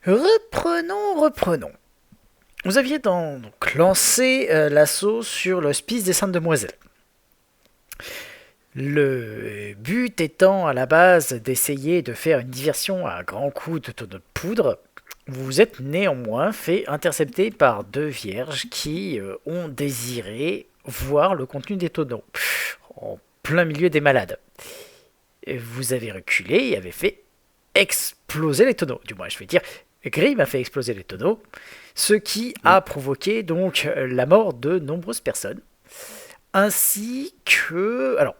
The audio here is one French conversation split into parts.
Reprenons. Vous aviez donc lancé l'assaut sur l'hospice des Saintes Demoiselles. Le but étant à la base d'essayer de faire une diversion à grands coups de tonneaux de poudre, vous vous êtes néanmoins fait intercepter par deux vierges qui ont désiré voir le contenu des tonneaux, en plein milieu des malades. Et vous avez reculé et avez fait exploser les tonneaux. Du moins, je vais dire, Grim a fait exploser les tonneaux, ce qui a provoqué donc la mort de nombreuses personnes, ainsi que, alors,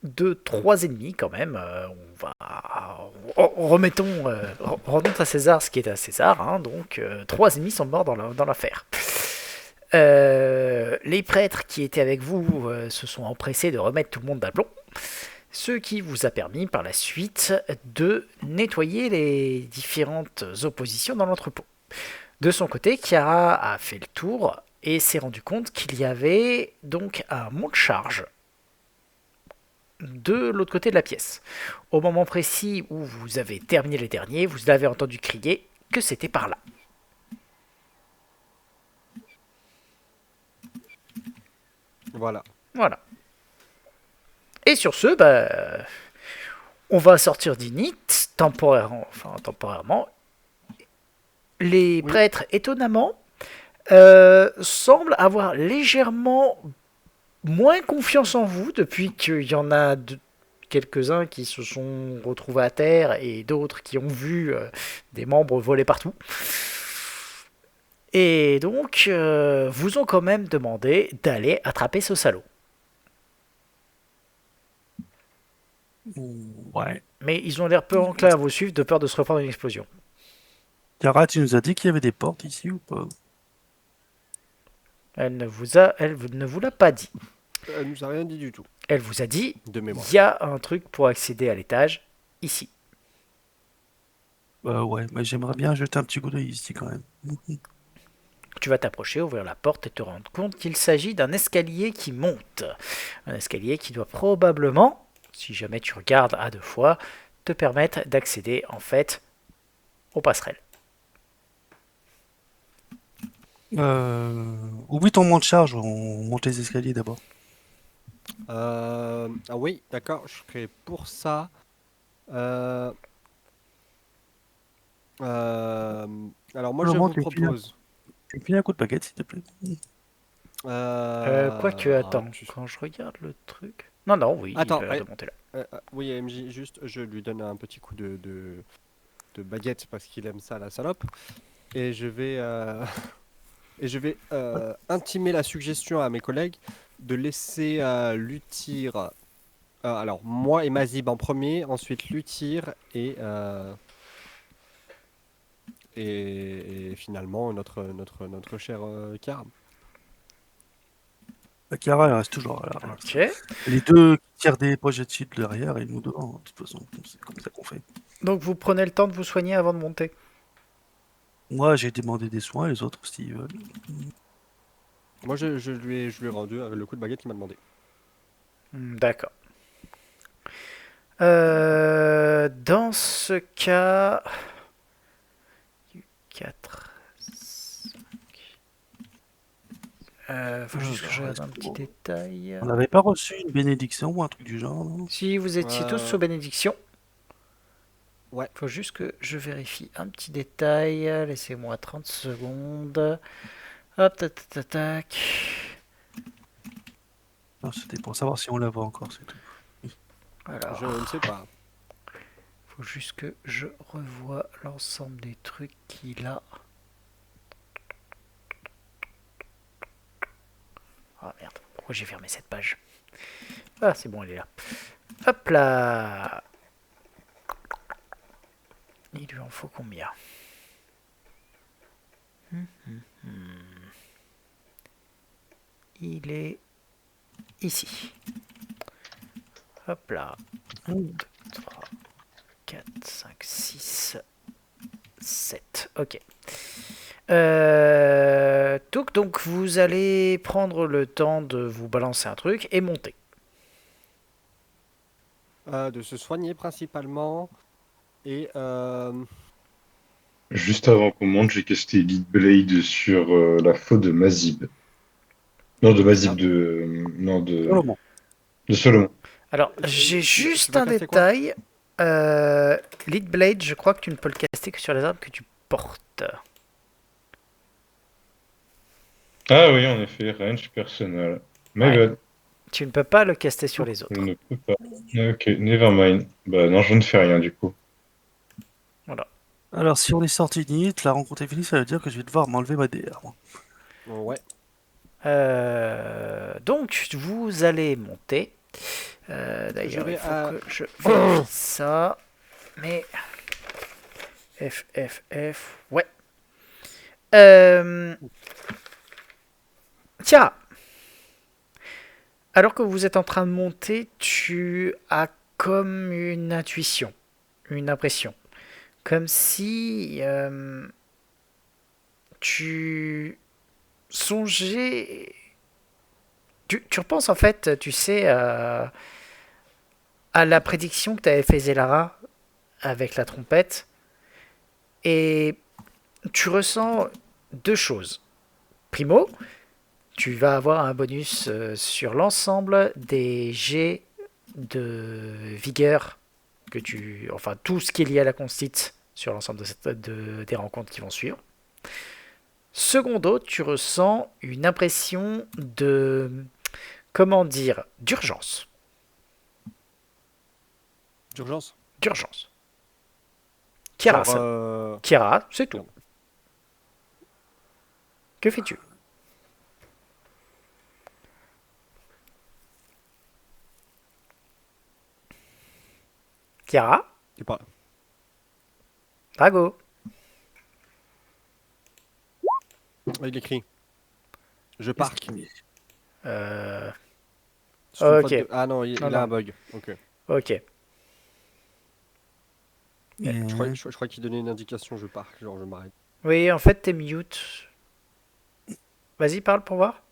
de trois ennemis quand même. Remettons, rendons à César ce qui est à César. Hein, donc, trois ennemis sont morts dans l'affaire. Les prêtres qui étaient avec vous se sont empressés de remettre tout le monde d'aplomb, ce qui vous a permis par la suite de nettoyer les différentes oppositions dans l'entrepôt. De son côté, Chiara a fait le tour et s'est rendu compte qu'il y avait donc un monte-charge de l'autre côté de la pièce. Au moment précis où vous avez terminé les derniers, vous avez entendu crier que c'était par là. Voilà. Voilà. Et sur ce, on va sortir d'Init temporairement. Les Oui. prêtres, étonnamment, semblent avoir légèrement moins confiance en vous depuis qu'il y en a quelques-uns qui se sont retrouvés à terre et d'autres qui ont vu des membres voler partout. Et donc, vous ont quand même demandé d'aller attraper ce salaud. Ouais. Mais ils ont l'air peu enclins à vous suivre de peur de se reprendre une explosion. Cara, tu nous as dit qu'il y avait des portes ici ou pas? Elle ne vous l'a pas dit. Elle nous a rien dit du tout, Elle vous a dit, de mémoire. il y a un truc pour accéder à l'étage, ici. Ouais, mais j'aimerais bien jeter un petit coup d'œil ici quand même. Tu vas t'approcher, ouvrir la porte et te rendre compte qu'il s'agit d'un escalier qui monte. Un escalier qui doit probablement, si jamais tu regardes à deux fois, te permettre d'accéder en fait aux passerelles. Oublie ton monte charge, on monte les escaliers d'abord. Ah oui, d'accord, je serai pour ça. Euh, alors moi je Comment vous tu me propose. files un coup de baguette s'il te plaît? Quoique, attends, Tu- quand je regarde le truc... Non, non, oui, il Attends, peut remonter là. oui MJ, juste je lui donne un petit coup de baguette parce qu'il aime ça la salope. Et je vais intimer la suggestion à mes collègues de laisser Luthir. Alors moi et Mazib en premier, ensuite Luthir et finalement notre cher Karam. Cara, elle reste toujours là. Ok. Les deux qui tirent des projectiles derrière et nous devant, de toute façon. C'est comme ça qu'on fait. Donc vous prenez le temps de vous soigner avant de monter. Moi, j'ai demandé des soins, les autres, s'ils veulent. Moi je lui ai rendu le coup de baguette qu'il m'a demandé. D'accord. Dans ce cas... 4. Faut juste que je regarde un petit détail. On n'avait pas reçu une bénédiction ou un truc du genre, non? Si vous étiez tous sous Euh, bénédiction, ouais. faut juste que je vérifie un petit détail. Laissez-moi 30 secondes. Hop, tac, tac, tac, tac. Non, c'était pour savoir si on l'avait encore, c'est tout. Je ne Alors, sais pas. faut juste que je revoie l'ensemble des trucs qu'il a. Ah merde, pourquoi j'ai fermé cette page? Ah, c'est bon, elle est là. Hop là. Il lui en faut combien? Il est ici. Hop là. 1, 2, 3, 4, 5, 6, 7. Ok. Donc vous allez prendre le temps de vous balancer un truc et monter. De se soigner principalement et Juste avant qu'on monte, j'ai casté Lead Blade sur la faute de Mazib. Non, de Mazib, Ah, non, Solomon. de Solomon. Alors, j'ai tu juste vas un casser quoi? détail. Lead Blade, je crois que tu ne peux le caster que sur les armes que tu portes. Ah oui, en effet, range personnel. My Ouais, bad, tu ne peux pas le caster sur les je autres. ne peux pas. Ok, never mind. Bah non, je ne fais rien du coup. Voilà. Alors, si on est sorti d'init, la rencontre est finie, ça veut dire que je vais devoir m'enlever ma DR, moi. Ouais. Donc, vous allez monter. Je D'ailleurs, il vais faut à... que je vérifie ça. Mais F, F, F, ouais. Euh, Tiens, alors que vous êtes en train de monter, tu as comme une intuition, une impression. Comme si tu songeais. Tu repenses en fait, tu sais, à la prédiction que t'avais fait Zelara avec la trompette. Et tu ressens deux choses. Primo, tu vas avoir un bonus sur l'ensemble des jets de vigueur que tu, enfin tout ce qui est lié à la constite sur l'ensemble des rencontres qui vont suivre. Secondo, tu ressens une impression de, comment dire, d'urgence. D'urgence. D'urgence. Kiara, Genre... ça. Kiara, c'est tout. Merde. Que fais-tu? Kiara? Tu parles. Drago? Il écrit. Je parque. Euh... C'est une faute Ok. de... Ah non, Non, il a non. un bug. Ok. Ok. Je crois qu'il donnait une indication, je parque, genre je m'arrête. Oui, en fait, t'es mute. Vas-y, parle pour voir.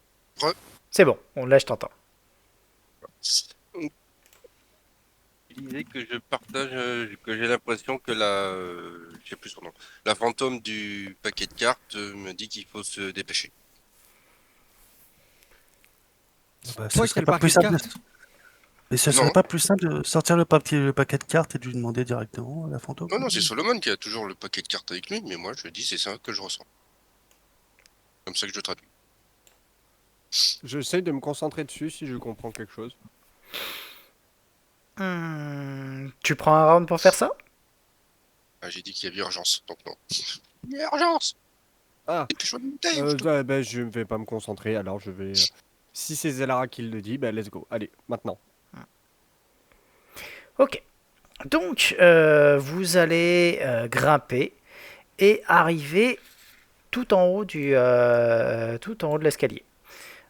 Ouais. C'est bon, là, je t'entends. Il disait que je partage, que j'ai l'impression que je sais plus son nom, la fantôme du paquet de cartes me dit qu'il faut se dépêcher. Bah, ce Toi qui as serait le pas plus parquet de simple. cartes? Mais ce serait Non, pas plus simple de sortir le paquet de cartes et de lui demander directement à la fantôme. non, c'est Solomon qui a toujours le paquet de cartes avec lui, mais moi je dis c'est ça que je ressens. Comme ça que je traduis. J'essaie de me concentrer dessus si je comprends quelque chose. Tu prends un round pour faire ça? Ah, j'ai dit qu'il y avait urgence, donc non. Il y a urgence! Ah, Dépêche-toi de monter, ou je te... bah, je ne vais pas me concentrer, alors je vais... Si c'est Zelara qui le dit, bah let's go. Allez, maintenant. Ok. Donc, vous allez grimper et arriver tout en haut tout en haut de l'escalier.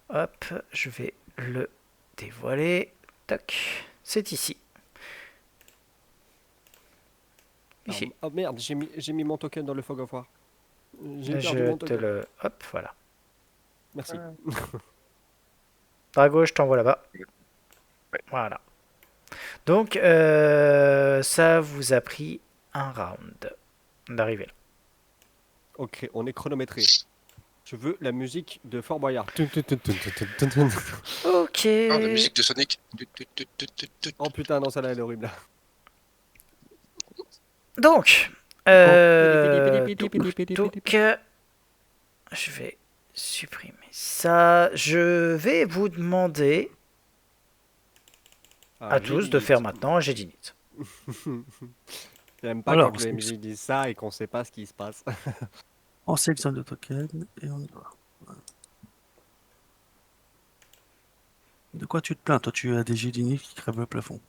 Hop, je vais le dévoiler. Tac, c'est ici. Alors, Ici. oh merde, j'ai mis mon token dans le Fog of War. J'ai perdu Je mon te token. le... Hop, voilà. Merci. Drago, je t'envoie là-bas. Ouais. Voilà. Donc, ça vous a pris un round d'arriver là. Ok, on est chronométré. Je veux la musique de Fort Boyard. Ok. Ah, la musique de Sonic. Oh putain, non, celle-là elle est horrible. Donc, je vais supprimer ça. Je vais vous demander à tous de faire maintenant un jet d'init. J'aime pas Alors, quand les MJ disent ça et qu'on sait pas ce qui se passe. on sélectionne le token et on y va. Voilà. De quoi tu te plains? Toi, tu as des jets d'init qui crèvent le plafond.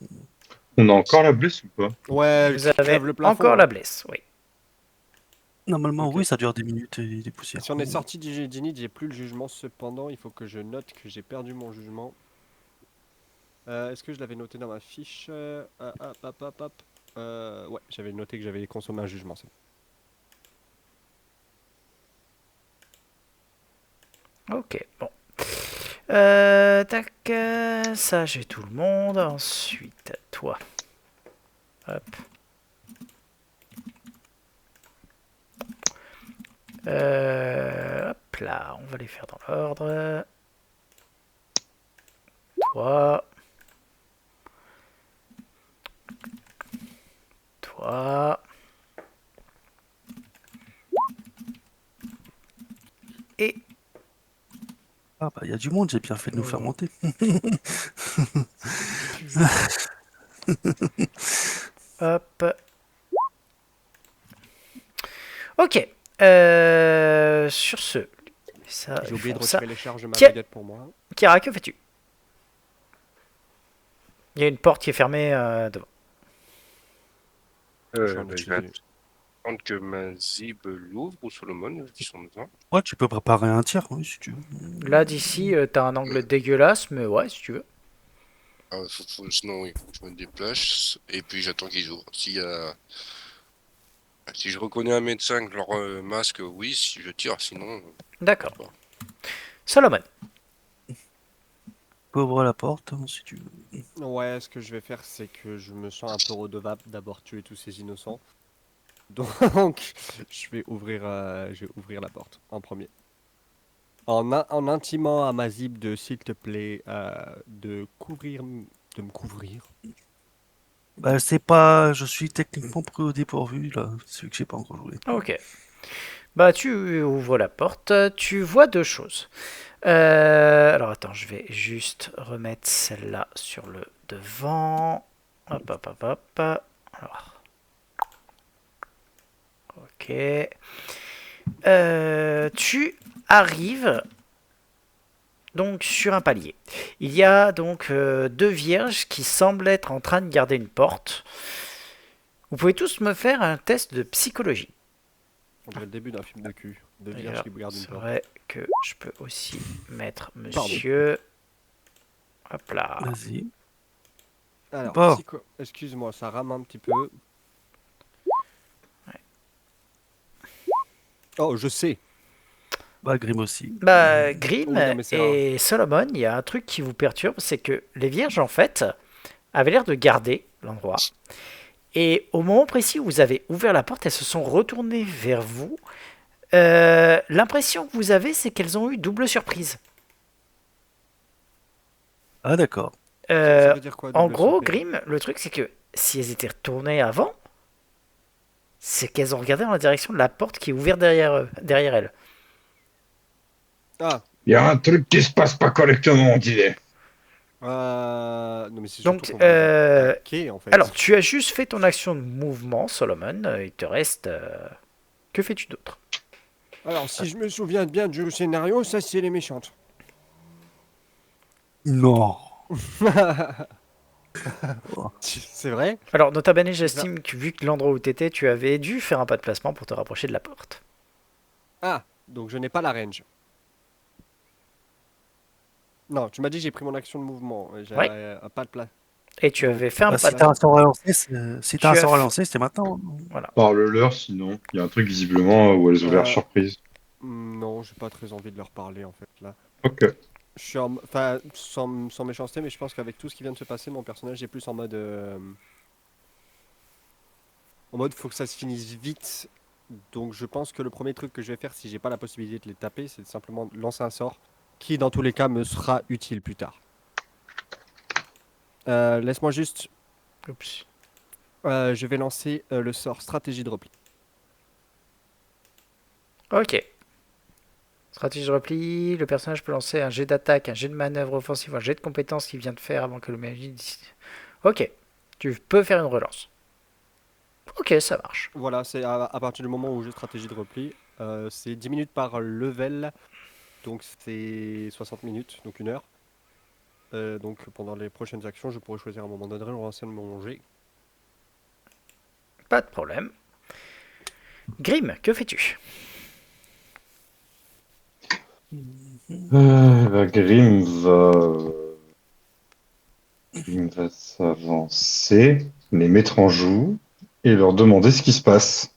On a encore la blesse ou pas? Ouais, Vous qui avez crève le plafond. encore hein. la blesse, oui. Normalement, Ok. oui, ça dure des minutes et des poussières. Si on est sorti du Dinit, j'ai plus le jugement. Cependant, il faut que je note que j'ai perdu mon jugement. Est-ce que je l'avais noté dans ma fiche hop. Ouais, j'avais noté que j'avais consommé un jugement. C'est bon. Ok, bon. Tac, ça j'ai tout le monde. Ensuite, toi. Hop. Hop là, on va les faire dans l'ordre. Toi. Toi. Et Ah bah il y a du monde, j'ai bien fait de nous faire monter. hop. Ok. Sur ce. Ça, J'ai oublié de ça. retirer les charges de ma Tiens. baguette pour moi. Kira, que fais-tu? Il y a une porte qui est fermée devant. Je suis en Je dessous vais du- attendre que Mazib l'ouvre ou Solomon, qui sont devant. Ouais, tu peux préparer un tir, oui, si tu veux. Là, d'ici, t'as un angle dégueulasse, mais ouais, si tu veux. Ah, sinon, oui, je me déplace et puis j'attends qu'ils ouvrent. Si je reconnais un médecin avec leur masque, oui, si je tire, sinon. D'accord. Solomon. Tu peux ouvrir la porte, hein, si tu veux. Ouais, ce que je vais faire, c'est que je me sens un peu redevable d'avoir tué tous ces innocents. Donc, je vais ouvrir la porte en premier. En intimant à Mazib de, s'il te plaît, de me couvrir. Bah c'est pas... Je suis techniquement pris au dépourvu, là. C'est celui que j'ai pas encore joué. Ok. Bah, tu ouvres la porte. Tu vois deux choses. Alors, attends, je vais juste remettre celle-là sur le devant. Hop, hop, hop, hop. Alors. Ok. Tu arrives donc sur un palier. Il y a donc deux vierges qui semblent être en train de garder une porte. Vous pouvez tous me faire un test de psychologie. On dirait le début d'un film de cul. De vierges D'ailleurs, qui regardent une c'est porte. vrai que je peux aussi mettre Pardon. monsieur. Hop là. Vas-y. Alors, Bon. excuse-moi, ça rame un petit peu. Oh, je sais. Bah Grim aussi. Bah, Grim Oui, non, mais c'est et Solomon, il y a un truc qui vous perturbe, c'est que les vierges, en fait, avaient l'air de garder l'endroit. Et au moment précis où vous avez ouvert la porte, elles se sont retournées vers vous. L'impression que vous avez, c'est qu'elles ont eu double surprise. Ah d'accord. Ça veut dire quoi, En double gros, surprise? Grim, le truc, c'est que si elles étaient retournées avant, c'est qu'elles ont regardé dans la direction de la porte qui est ouverte derrière elles. Ah, Il y a un truc qui se passe pas correctement, on dirait. non mais c'est Donc, surtout qu'on va les attaquer en fait. alors, tu as juste fait ton action de mouvement, Solomon. Il te reste... Que fais-tu d'autre? Alors, si je me souviens bien du scénario, ça c'est les méchantes. Non. C'est vrai? Alors, nota bene, j'estime que vu que l'endroit où tu étais, tu avais dû faire un pas de placement pour te rapprocher de la porte. Ah, donc je n'ai pas la range. Non, tu m'as dit j'ai pris mon action de mouvement. J'ai Ouais. un pas de place. Et tu avais fait un Bah, pas si de... t'as un sort à lancer, si t'as un Tu as sort à fait- lancer, c'était maintenant. Voilà. Parle-leur sinon. Il y a un truc visiblement où elles ont l'air Euh, surprises. Non, j'ai pas très envie de leur parler en fait là. Ok. Je suis enfin, sans méchanceté, mais je pense qu'avec tout ce qui vient de se passer, mon personnage est plus en mode. En mode, faut que ça se finisse vite. Donc, je pense que le premier truc que je vais faire, si j'ai pas la possibilité de les taper, c'est de simplement lancer un sort qui, dans tous les cas, me sera utile plus tard. Laisse-moi juste. Oups. Je vais lancer le sort stratégie de repli. Ok. Stratégie de repli, le personnage peut lancer un jet d'attaque, un jet de manœuvre offensive, un jet de compétence qu'il vient de faire avant que le magie... Ok. Tu peux faire une relance. Ok, ça marche. Voilà, c'est à partir du moment où j'ai stratégie de repli. C'est 10 minutes par level. Donc, c'est 60 minutes, donc 1 heure. Donc pendant les prochaines actions, je pourrais choisir un moment donné de relancer mon jet. Pas de problème. Grim, que fais-tu? Grim va s'avancer, les mettre en joue et leur demander ce qui se passe.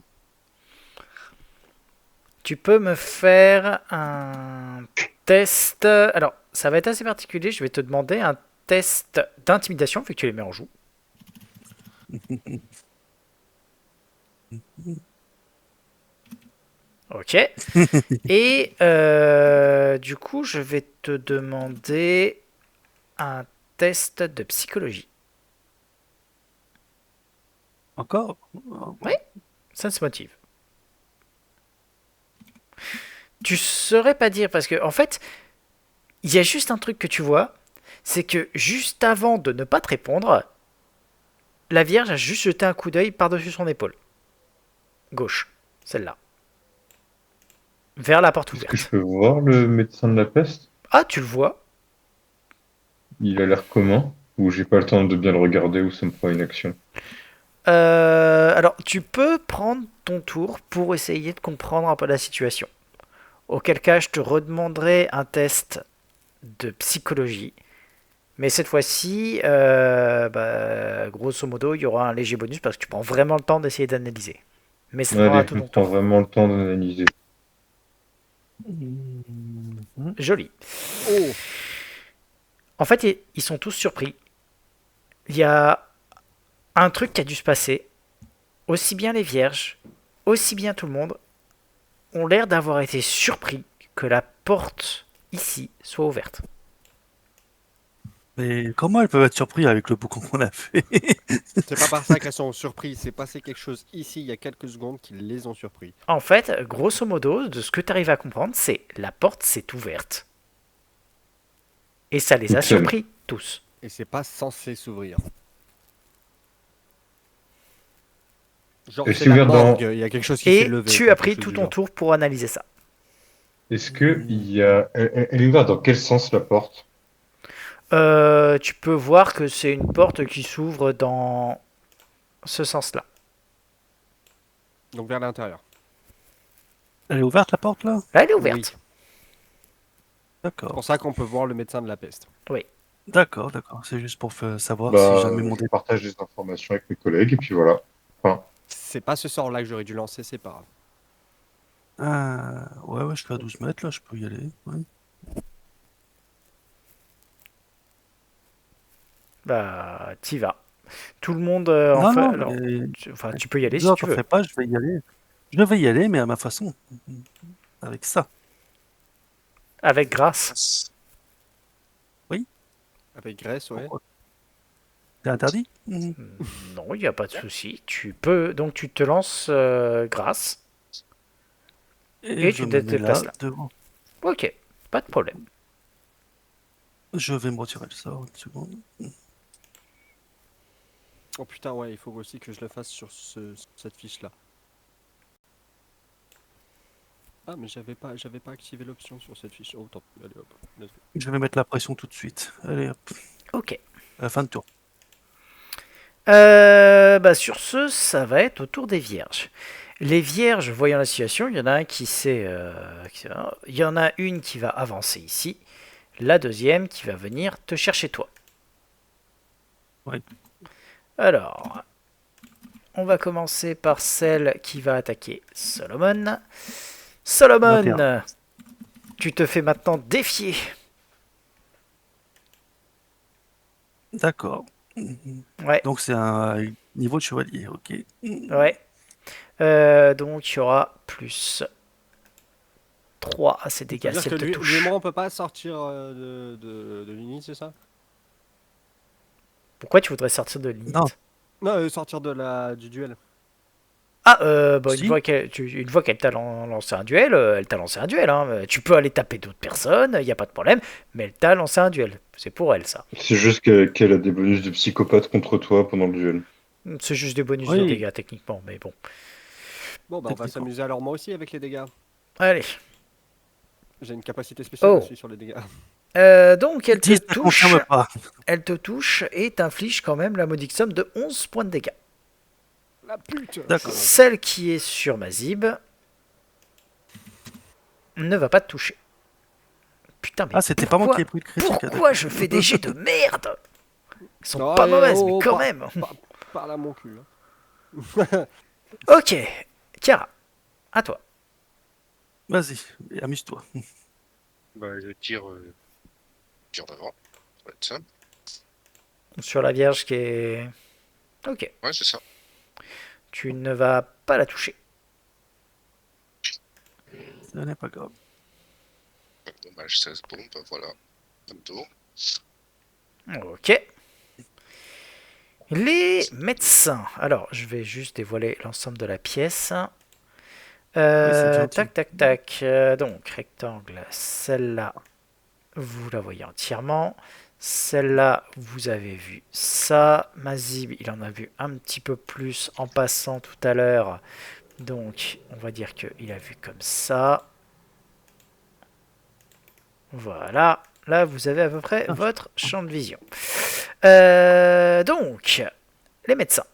Tu peux me faire un test... Alors, ça va être assez particulier. Je vais te demander un test d'intimidation, vu que tu les mets en joue. Ok. Et du coup, je vais te demander un test de psychologie. Encore? Oui. Ça se motive. Tu saurais pas dire parce que en fait, il y a juste un truc que tu vois, c'est que juste avant de ne pas te répondre, la Vierge a juste jeté un coup d'œil par-dessus son épaule. Gauche, celle-là. Vers la porte Est-ce que je ouverte. peux voir le médecin de la peste? Ah, tu le vois. Il a l'air comment? Ou j'ai pas le temps de bien le regarder ou ça me fera une action? Alors, tu peux prendre ton tour pour essayer de comprendre un peu la situation. Auquel cas, je te redemanderai un test de psychologie. Mais cette fois-ci, grosso modo, il y aura un léger bonus parce que tu prends vraiment le temps d'essayer d'analyser. Mais ça demandera Allez, tout on ton prend tour. vraiment le temps d'analyser. Mhm. Joli. Oh, En fait, ils sont tous surpris. Il y a un truc qui a dû se passer. Aussi bien les vierges, aussi bien tout le monde, ont l'air d'avoir été surpris que la porte ici soit ouverte. Mais comment elles peuvent être surprises avec le boucan qu'on a fait? c'est pas par ça qu'elles sont surprises. C'est passé quelque chose ici il y a quelques secondes qui les ont surpris. En fait, grosso modo, de ce que tu arrives à comprendre, c'est la porte s'est ouverte. Et ça les a Toute seule. surpris, tous. Et c'est pas censé s'ouvrir. Genre Et c'est c'est la ouvert dans- morgue, il y a quelque chose qui s'est Et levé. tu quoi, as quelque pris chose tout du ton genre. tour pour analyser ça. Est-ce que il y a... elle est ouverte dans quel sens la porte? Tu peux voir que c'est une porte qui s'ouvre dans ce sens-là. Donc vers l'intérieur. Elle est ouverte la porte là? Là, elle est Oui. ouverte. C'est D'accord. pour ça qu'on peut voir le médecin de la peste. D'accord, d'accord. C'est juste pour savoir si Bah, jamais mon je partage des informations avec mes collègues et puis voilà. Enfin, C'est pas ce sort-là que j'aurais dû lancer, c'est pas grave. Ah, ouais, je suis à 12 mètres là, je peux y aller. Ouais. Bah, t'y vas. Tout le monde, Non, enfin, non, alors, mais tu peux y aller si non, tu t'en veux. fais pas, je vais y aller. Je vais y aller, mais à ma façon. Avec ça. Avec grâce. Avec Grèce, ouais. Pourquoi? C'est interdit? Non, il n'y a pas de souci. Tu peux, donc tu te lances grâce. Et je tu te me mets déplaces là là. devant. Ok, pas de problème. Je vais me retirer le sort une seconde. Oh putain, ouais, il faut aussi que je le fasse sur cette fiche-là. Ah, mais j'avais pas activé l'option sur cette fiche. Oh, tant pis, allez hop. let's go. Je vais mettre la pression tout de suite. Allez, hop. Ok. À la fin de tour. Sur ce, ça va être au tour des vierges. Les vierges, voyant la situation, il y en a un qui sait. Il y en a une qui va avancer ici. La deuxième qui va venir te chercher toi. Oui. Alors, on va commencer par celle qui va attaquer Solomon. Solomon, 21. tu te fais maintenant défier. D'accord. Ouais, Donc c'est un niveau de chevalier, ok. ouais. Donc il y aura plus 3 à ces Ça veut dégâts dire si que elle te lui et touche. moi, on peut pas sortir de l'unité, c'est ça? Pourquoi tu voudrais sortir de limite? Non. Non, sortir du duel. Ah, une Si. fois qu'elle t'a lancé un duel, elle t'a lancé un duel. Hein. Tu peux aller taper d'autres personnes, il n'y a pas de problème, mais elle t'a lancé un duel. C'est pour elle, ça. c'est juste qu'elle a des bonus de psychopathe contre toi pendant le duel. C'est juste des bonus de Oui. dégâts, techniquement, mais bon. Bon, bah, on va Techniquement. s'amuser alors moi aussi avec les dégâts. Allez. J'ai une capacité spéciale Oh. aussi sur les dégâts. Donc, elle te 10 ne touche. confirme pas. Elle te touche et t'inflige quand même la modique somme de 11 points de dégâts. La pute! D'accord. Celle qui est sur Mazib ne va pas te toucher. Putain, mais Ah, c'était pas moi pourquoi- qui ai pris le critique. pourquoi je fais des jets de merde? Ils sont Non, pas eh, mauvaises, oh, mais oh, quand pas- même. Parle à mon cul. Hein. Ok, Chiara, à toi. Vas-y, amuse-toi. Bah, je tire d'avant. Ça va être ça. Sur la Vierge qui est... Ok, Ouais, c'est ça. tu ne vas pas la toucher. Ce n'est pas grave. Dommage, 16 bombes, voilà. Comme tour. Ok. Les médecins. Alors, je vais juste dévoiler l'ensemble de la pièce. c'est gentil. Tac, tac, tac. Donc, rectangle. Celle-là, vous la voyez entièrement. Celle-là, vous avez vu ça. Mazib, il en a vu un petit peu plus en passant tout à l'heure. Donc, on va dire qu'il a vu comme ça. Voilà. Là, vous avez à peu près votre champ de vision. Donc, les médecins.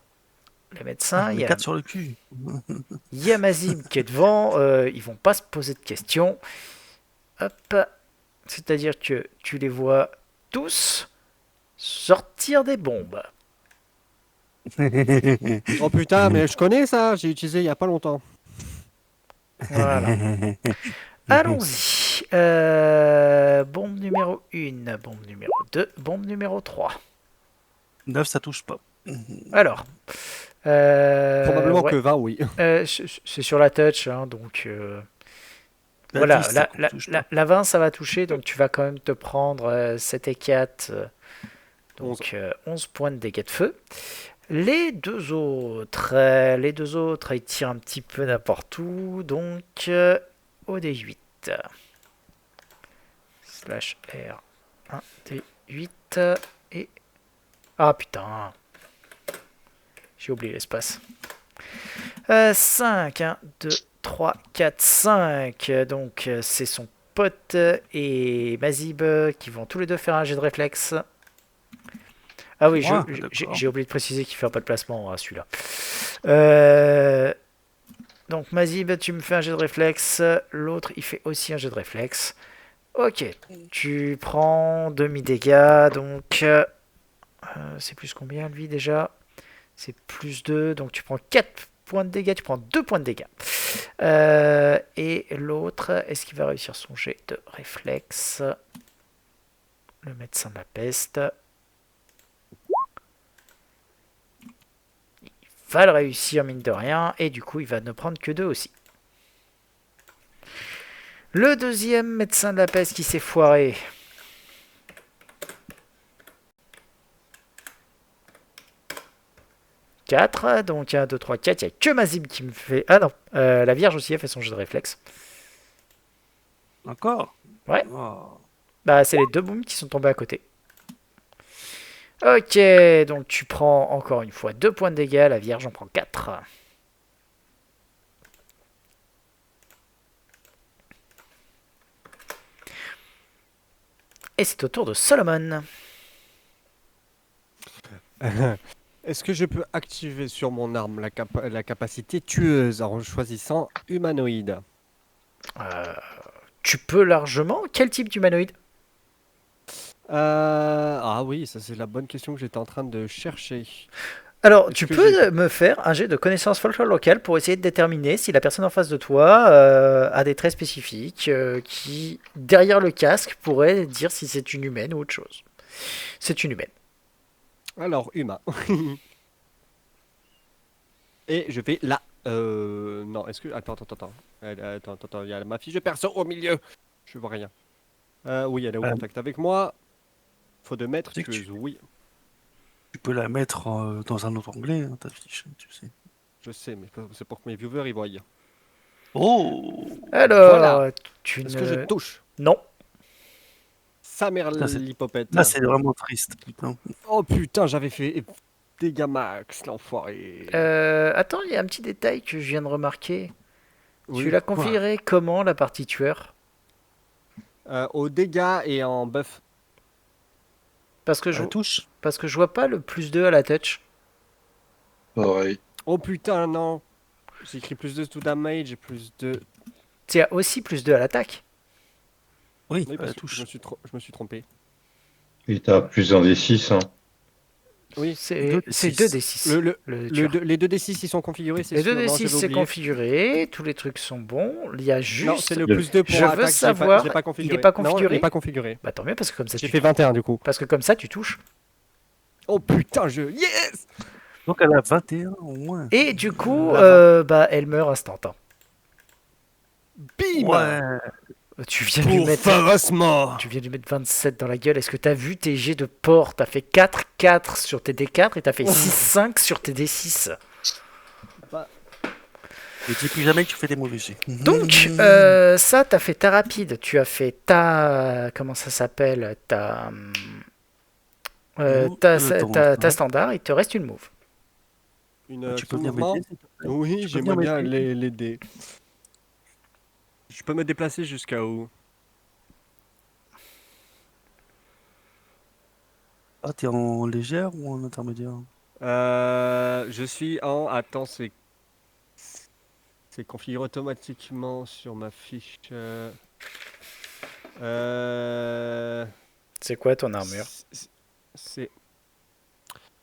Les médecins, il y a 4 sur le cul. Yamazim qui est devant, ils vont pas se poser de questions. Hop. C'est-à-dire que tu les vois tous sortir des bombes. Oh putain, mais je connais ça, j'ai utilisé il y a pas longtemps. Voilà. Allons-y. Bombe numéro 1, bombe numéro 2, bombe numéro 3. 9, ça touche pas. Alors. Probablement ouais. que 20, oui. C'est sur la touch, hein, donc... La voilà, 10, ça touche pas. la 20 ça va toucher, donc tu vas quand même te prendre 7 et 4, donc 11 points de dégâts de feu. Les deux autres, ils tirent un petit peu n'importe où, donc au D8. Slash R, 1 D8 et... Ah putain, j'ai oublié l'espace. 5, 1, 2, 3, 4, 5. Donc, c'est son pote et Mazib qui vont tous les deux faire un jet de réflexe. Ah oui, j'ai oublié de préciser qu'il ne fait pas de placement à celui-là. Donc, Mazib, tu me fais un jet de réflexe. L'autre, il fait aussi un jet de réflexe. Ok, tu prends demi-dégâts. Donc, c'est plus combien lui déjà? C'est plus 2. Donc, tu prends 4 points de dégâts, tu prends 2 points de dégâts. Et l'autre, est-ce qu'il va réussir son jet de réflexe? Le médecin de la peste. Il va le réussir, mine de rien, et du coup, il va ne prendre que 2 aussi. Le deuxième médecin de la peste qui s'est foiré. « 4, donc 1, 2, 3, 4, il n'y a que Mazib qui me fait... Ah non, la Vierge aussi a fait son jeu de réflexe. Encore? Ouais. Oh. Bah, c'est les deux bombes qui sont tombés à côté. Ok, donc tu prends encore une fois 2 points de dégâts, la Vierge en prend 4. Et c'est au tour de Solomon. Est-ce que je peux activer sur mon arme la capacité tueuse en choisissant humanoïde? Tu peux largement. Quel type d'humanoïde? Ah oui, ça c'est la bonne question que j'étais en train de chercher. Alors, Est-ce tu que peux me faire un jet de connaissance folklore locale pour essayer de déterminer si la personne en face de toi a des traits spécifiques qui, derrière le casque, pourraient dire si c'est une humaine ou autre chose. C'est une humaine. Alors, humain. Et je vais là. Non, est-ce que. Attends. Attends, il y a ma fiche de perso au milieu. Je vois rien. Oui, elle est au contact avec moi. Faut de mettre C'est que tueuse, oui. Tu peux la mettre dans un autre onglet, hein, ta fiche, tu sais. Je sais, mais c'est pour que mes viewers y voient. Oh! Alors, Voilà. tu Est-ce ne... que je touche? Non. Sa mère Là, c'est- l'hypopète. Là, c'est vraiment triste, putain. Oh putain, j'avais fait dégâts max, l'enfoiré. Attends, il y a un petit détail que je viens de remarquer. Oui. Tu l'as configuré comment, la partie tueur? Au dégâts et en buff. Parce que, Elle touche. parce que je vois pas le plus 2 à la touch. Pareil. Oh putain, non. J'ai écrit plus 2 to damage et plus 2. Tu as aussi plus 2 à l'attaque. Oui, Oui, elle parce que touche. je me suis trompé. Et t'as plus un des 6, hein. Oui. C'est 2d6. 2d6. Les 2d6 ils sont configurés, c'est Les sûr. 2d6 Non, j'avais c'est oublié. configuré, tous les trucs sont bons. Il y a Non, juste. c'est le Le- plus 2 pour Je veux attaque. savoir, Je l'ai pas il configuré. est pas Non, je configuré l'ai pas configuré. Bah tant mieux parce que comme ça J'ai tu fait 21 du coup. parce que comme ça tu touches. Oh putain, Yes. Donc elle a 21 au moins. Et du coup, La bah elle meurt instant. Bim. Ouais. Tu viens de lui Pour mettre... Farasma. Tu viens de lui mettre 27 dans la gueule. Est-ce que t'as vu tes jets de port? T'as fait 4-4 sur tes D4 et t'as fait 6-5 sur tes D6. Ne dis plus jamais que tu fais des mauvais jets. Donc, ça, t'as fait ta rapide. Tu as fait ta... Comment ça s'appelle? Ta... ta standard. Il te reste une move. Une Tu peux action venir mouvement. m'aider, s'il te plaît? Oui, Tu peux j'aimerais venir bien m'aider l'aider. Je peux me déplacer jusqu'à où? Ah, t'es en légère ou en intermédiaire? Je suis en... Attends, c'est configuré automatiquement sur ma fiche. C'est quoi ton armure? C'est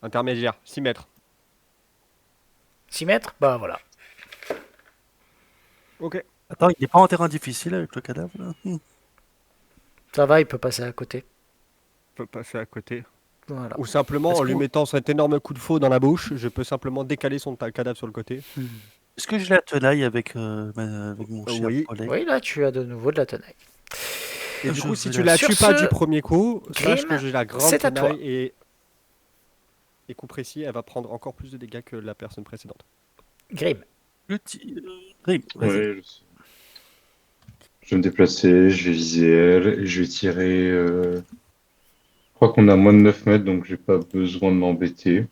intermédiaire, 6 mètres. 6 mètres? Bah voilà. Ok. Attends, il n'est pas en terrain difficile avec le cadavre là? Ça va, il peut passer à côté. Je peux passer à côté. Voilà. Ou simplement, Est-ce en lui que- mettant cet énorme coup de faux dans la bouche, je peux simplement décaler son cadavre sur le côté. Est-ce que j'ai la tenaille avec, avec mon cher Oui. collègue? Oui, là, tu as de nouveau de la tenaille. Et du Je coup, si veux tu la- la Sur tues pas ce, du premier coup, sache Grim, que j'ai la grande c'est à toi. tenaille et coup précis, elle va prendre encore plus de dégâts que la personne précédente. Grim. Grim, vas-y. Ouais, je sais. Je vais me déplacer, je vais viser elle, et je vais tirer. Je crois qu'on a moins de 9 mètres, donc j'ai pas besoin de m'embêter.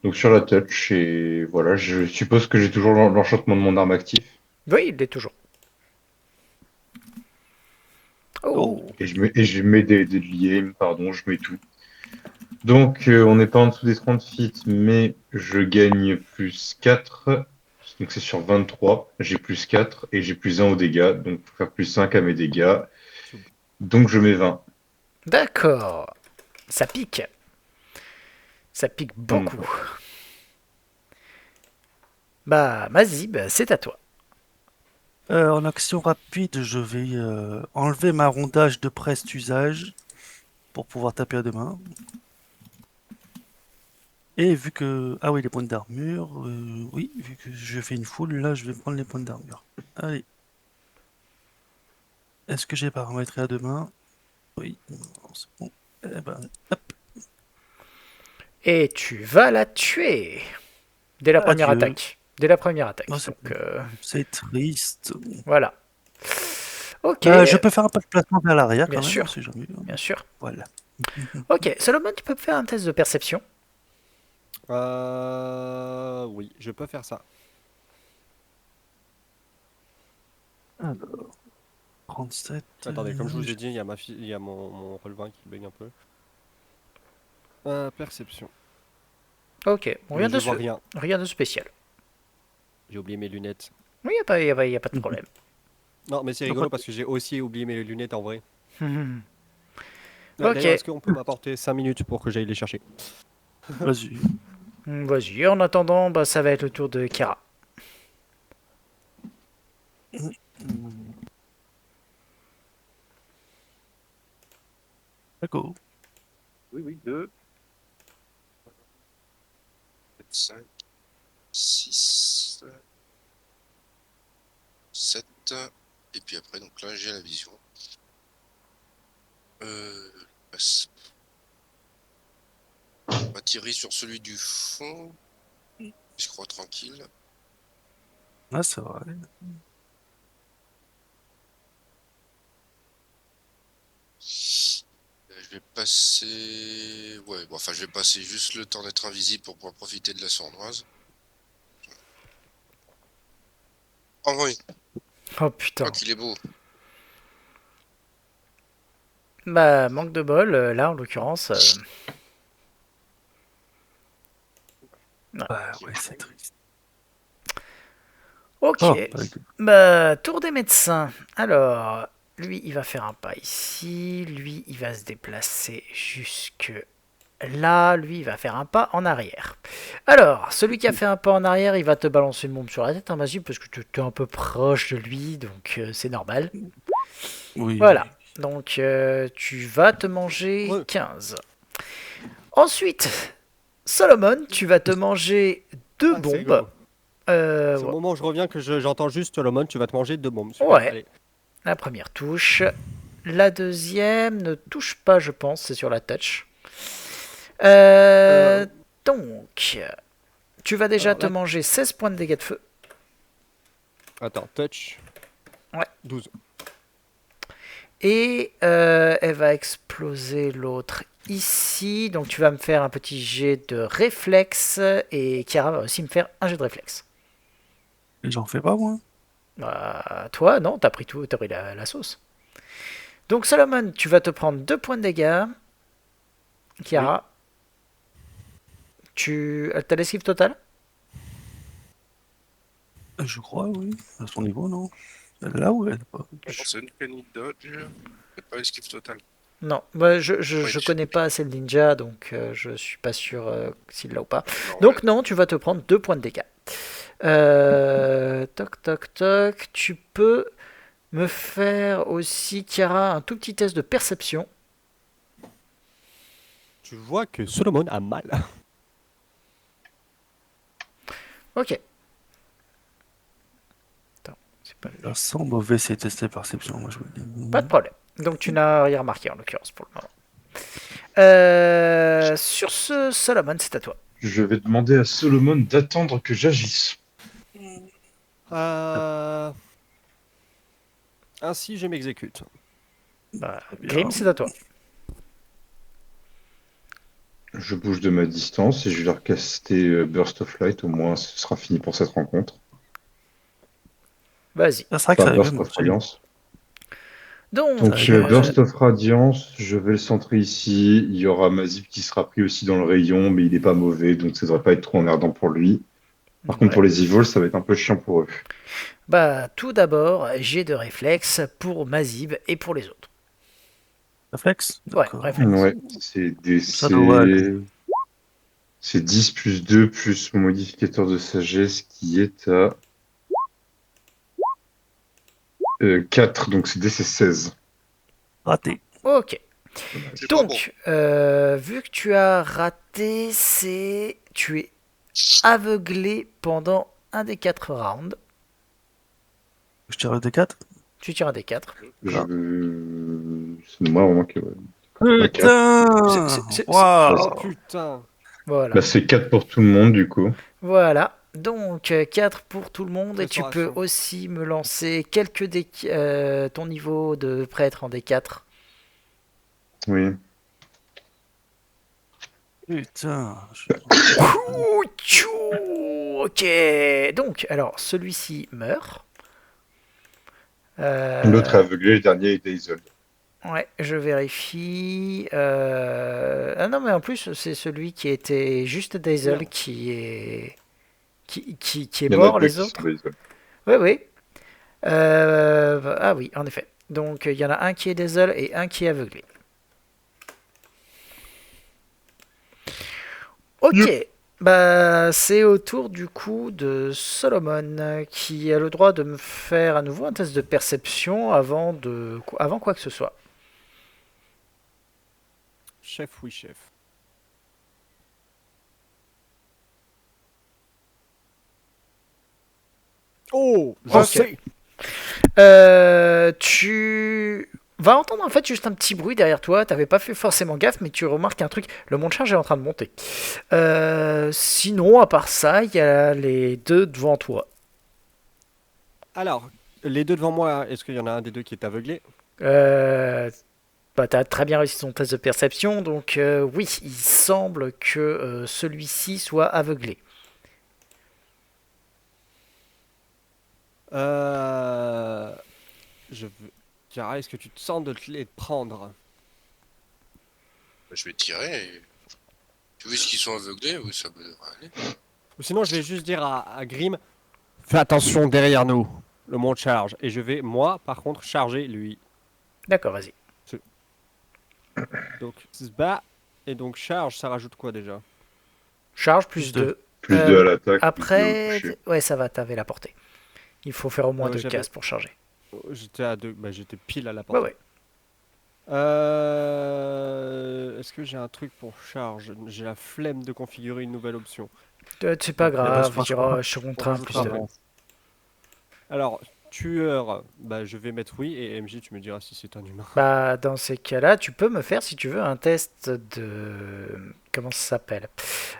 Donc sur la touch, et voilà, je suppose que j'ai toujours l'enchantement de mon arme actif. Oui, il l'est toujours. Oh, Et je mets des liens, pardon, je mets tout. Donc on n'est pas en dessous des 30 feet, mais je gagne plus 4. Donc c'est sur 23. J'ai plus 4 et j'ai plus 1 aux dégâts. Donc faut faire plus 5 à mes dégâts. Donc je mets 20. d'accord. Ça pique. Ça pique beaucoup. Bah, Mazib, c'est à toi. En action rapide, je vais enlever ma rondage de preste usage pour pouvoir taper à deux mains. Et vu que... Ah oui, les points d'armure. Oui, vu que je fais une foule, là, je vais prendre les points d'armure. Allez. Est-ce que j'ai paramétré à deux mains? Oui. Non, c'est bon. Eh ben, hop. Et tu vas la tuer. Dès la première Adieu. attaque. Dès la première attaque. Oh, c'est Donc, C'est triste. voilà. Ok, Je peux faire un pas de placement vers l'arrière Bien quand même, sûr. on sait jamais. bien sûr. Voilà. Ok, Solomon, tu peux me faire un test de perception? Oui, je peux faire ça. Alors, 37. Attendez, comme je vous ai dit, il y a il y a mon Roll20 qui bug un peu. Perception. Ok, bon, Mais je vois rien. rien de spécial. J'ai oublié mes lunettes. Oui, y a pas de problème. Non, mais c'est Non, rigolo pas- parce que j'ai aussi oublié mes lunettes en vrai. Ok. D'ailleurs, est-ce qu'on peut m'apporter 5 minutes pour que j'aille les chercher? Vas-y. Vas-y, en attendant, bah, ça va être le tour de Kara. D'accord. Oui, 2, 5, 6, 7. Et puis après, donc là, j'ai la vision. Passe. On va tirer sur celui du fond. Je crois tranquille. Ah, c'est vrai. Je vais passer. Ouais, bon, enfin, je vais passer juste le temps d'être invisible pour pouvoir profiter de la sournoise. Oh oui, Oh putain. oh qu'il est beau. Bah, manque de bol, là, en l'occurrence. Ouais, c'est triste. Ok. Oh, pas du tout. Bah, tour des médecins. Alors, lui, il va faire un pas ici. Lui, il va se déplacer jusque là. Lui, il va faire un pas en arrière. Alors, celui qui a fait un pas en arrière, il va te balancer une bombe sur la tête, hein, Mazib, parce que tu es un peu proche de lui, donc c'est normal. Oui. Voilà. Donc, tu vas te manger Ouais. 15. Ensuite, Solomon, tu vas te manger 2 Ah, c'est bombes. rigolo. Euh, C'est au ouais. moment où je reviens que j'entends juste Solomon, tu vas te manger 2 bombes. Super, Ouais. allez. La première touche. La deuxième ne touche pas, je pense, c'est sur la touch. Euh, Donc, tu vas déjà alors te là, manger 16 points de dégâts de feu. attends, touch. Ouais. 12. Et elle va exploser l'autre ici. Donc tu vas me faire un petit jet de réflexe. Et Chiara va aussi me faire un jet de réflexe. Et j'en fais pas, moi. Bah, toi, non, t'as pris tout, t'as pris la sauce. Donc Solomon, tu vas te prendre 2 points de dégâts. Chiara, t'as l'esquive totale? Je crois, oui. À son niveau, non. Là où elle pas. C'est une canine dodge. C'est pas esquive totale. Non, bah, je Ouais, connais pas assez le ninja, donc je suis pas sûr s'il l'a ou pas. non, ouais. Donc non, tu vas te prendre 2 points de dégâts. Toc, toc, toc. Tu peux me faire aussi, Chiara, un tout petit test de perception. Tu vois que Solomon a mal. Ok. Attends, c'est pas, Ça sent mauvais ces tests de perception, moi je vous le dis. pas de problème. Donc tu n'as rien remarqué en l'occurrence pour le moment. Sur ce, Solomon, c'est à toi. Je vais demander à Solomon d'attendre que j'agisse. Ainsi, je m'exécute. Bah, bien. Grim, c'est à toi. Je bouge de ma distance et je vais leur caster Burst of Light. Au moins, ce sera fini pour cette rencontre. Vas-y. Ça sera que Pas ça avait Burst même of marché. Radiance. Donc, Donc, Ça va, Burst of Radiance, je vais le centrer ici. Il y aura Mazip qui sera pris aussi dans le rayon, mais il n'est pas mauvais, donc ça devrait pas être trop emmerdant pour lui. Par contre, ouais. pour les Evols, ça va être un peu chiant pour eux. Bah, tout d'abord, j'ai de réflexe pour Mazib et pour les autres. Réflexe? Ouais, D'accord. réflexe. Ouais, Ça doit aller. c'est 10 plus 2 plus mon modificateur de sagesse qui est à 4, donc c'est DC 16. Raté. Ok. C'est pas bon. Donc, vu que tu as raté, tu es aveuglé pendant un des 4 rounds. Je tire le D4. Tu tires un des 4. C'est moi vraiment que. Ouais. 4. Putain! C'est- Waouh! Oh putain! Voilà. Bah, c'est 4 pour tout le monde, du coup. Voilà. Donc, 4 pour tout le monde. Et tu peux Restauration. aussi me lancer quelques ton niveau de prêtre en D4. Oui. Putain! Ouh, tchou. Ok. Donc, alors, celui-ci meurt. L'autre est aveuglé, le dernier est Dazzled. Ouais, je vérifie. Ah non, mais en plus, c'est celui qui était juste Dazzle Merde. qui est Il y en a mort, 2 les qui sont autres. Dazzled. Oui, oui. Ah oui, en effet. Donc, il y en a un qui est Dazzle et un qui est aveuglé. Ok. Bah, c'est au tour du coup de Solomon qui a le droit de me faire à nouveau un test de perception avant quoi que ce soit. Chef, oui, chef. Oh! Je Ok. sais! Tu vas entendre en fait juste un petit bruit derrière toi. T'avais pas fait forcément gaffe, mais tu remarques un truc. Le mont de charge est en train de monter. Sinon, à part ça, il y a les deux devant toi. Alors, les deux devant moi, est-ce qu'il y en a un des deux qui est aveuglé? Euh, Bah, t'as très bien réussi ton test de perception, donc oui, il semble que celui-ci soit aveuglé. Je veux... Kara, est-ce que tu te sens de te les prendre? Je vais tirer. Tu vois ce qu'ils sont aveuglés? Oui, ça devrait aller. Ou sinon, je vais juste dire à Grim, fais attention derrière nous. Le monde charge. Et je vais, moi, par contre, charger lui. D'accord, vas-y. Donc, se bat. Et donc, charge, ça rajoute quoi déjà? Charge plus Plus 2. Plus 2 à l'attaque, plus 2 au Après, toucher. ouais, ça va, t'avais la portée. Il faut faire au moins 2 j'avais- cases pour charger. J'étais à 2. Bah, j'étais pile à la Ouais, porte. ouais. Est-ce que j'ai un truc pour charge? J'ai la flemme de configurer une nouvelle option. C'est pas Eh ben, grave, c'est pas je grave. dirais, je te On compterai un plus rajoutera 2. avant. Alors, tueur, bah je vais mettre oui, et MJ, tu me diras si c'est un humain. Bah, dans ces cas-là, tu peux me faire, si tu veux, un test de... Comment ça s'appelle?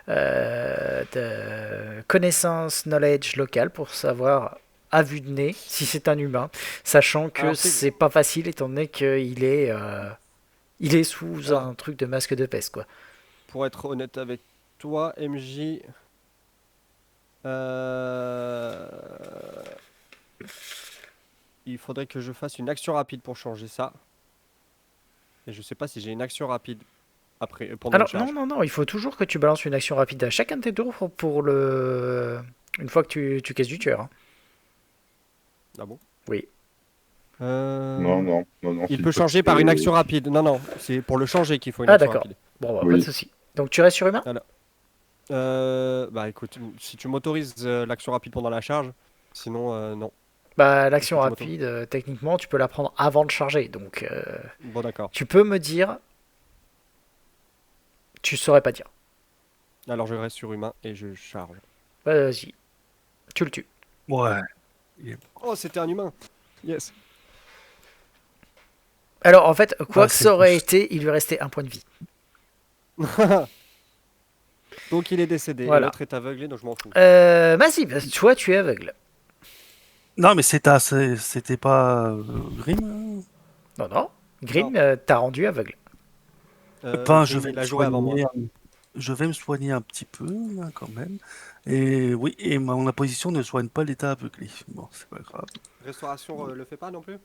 De connaissance, knowledge local pour savoir à vue de nez si c'est un humain, sachant que Alors, c'est pas facile étant donné il est sous alors, un truc de masque de peste, quoi. pour être honnête avec toi, MJ, euh, il faudrait que je fasse une action rapide pour changer ça. Et je sais pas si j'ai une action rapide après, pendant une Alors, non, charge. non, non, il faut toujours que tu balances une action rapide à chacun de tes tours pour le... Une fois que tu casses du tueur, hein. Ah bon? Oui. Non, non, non, non. Il c'est peut une fois que changer par une c'est- action rapide. Non, non, c'est pour le changer qu'il faut une Ah, action d'accord. rapide. Bon, bah, pas de Oui. souci. Donc, tu restes sur humain? Bah écoute, si tu m'autorises l'action rapide pendant la charge, sinon non. Bah, Est-ce l'action que tu m'autorises? rapide, techniquement, tu peux la prendre avant de charger. Donc, Bon d'accord. tu peux me dire... Tu saurais pas dire. Alors je reste sur humain et je charge. Vas-y, tu le tues. Ouais. Oh, c'était un humain. Yes. Alors, en fait, quoi Ouais, que c'est ça aurait juste. été, il lui restait un point de vie. Donc il est décédé. Et Voilà. l'autre est aveuglé, donc je m'en fous. Vas-y, bah, toi, tu es aveugle. Non, mais c'était pas Grim, hein. Non, non. Grim, Non. t'as rendu aveugle. Ben, je Grim, vais il me a joué avant moi. soigner. Je vais me soigner un petit peu, là, quand même. Et oui, et mon position ne soigne pas l'état aveuglé. Bon, c'est pas grave. Restauration le fait pas non plus?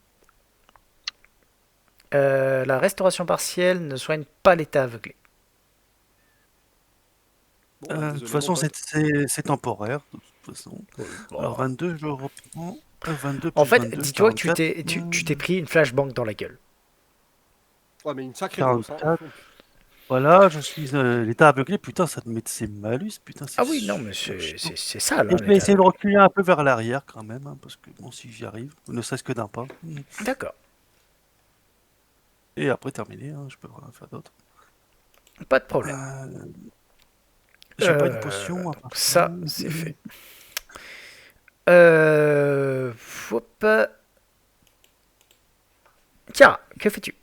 La restauration partielle ne soigne pas l'état aveuglé. Bon, bah, De désolé, toute mon façon, pote. c'est temporaire, de toute façon. Oui, bon. Alors, 22, je reprends. 22 En plus fait, 22, dis-toi que 44. tu t'es pris une flashbang dans la gueule. Ouais, mais une sacrée grosse, hein. 44. Voilà, je suis l'état aveuglé. Putain, ça te met ses malus. Putain, c'est Ah oui, non, mais super chiant. c'est sale, Et hein, je vais l'état essayer de aveuglé. reculer un peu vers l'arrière quand même, hein, parce que bon, si j'y arrive, ne serait-ce que d'un pas. D'accord, Et après terminer, hein, je peux rien faire d'autre. pas de problème. J'ai pas une potion à Donc part ça, c'est fait. Hop. Tiens, que fais-tu?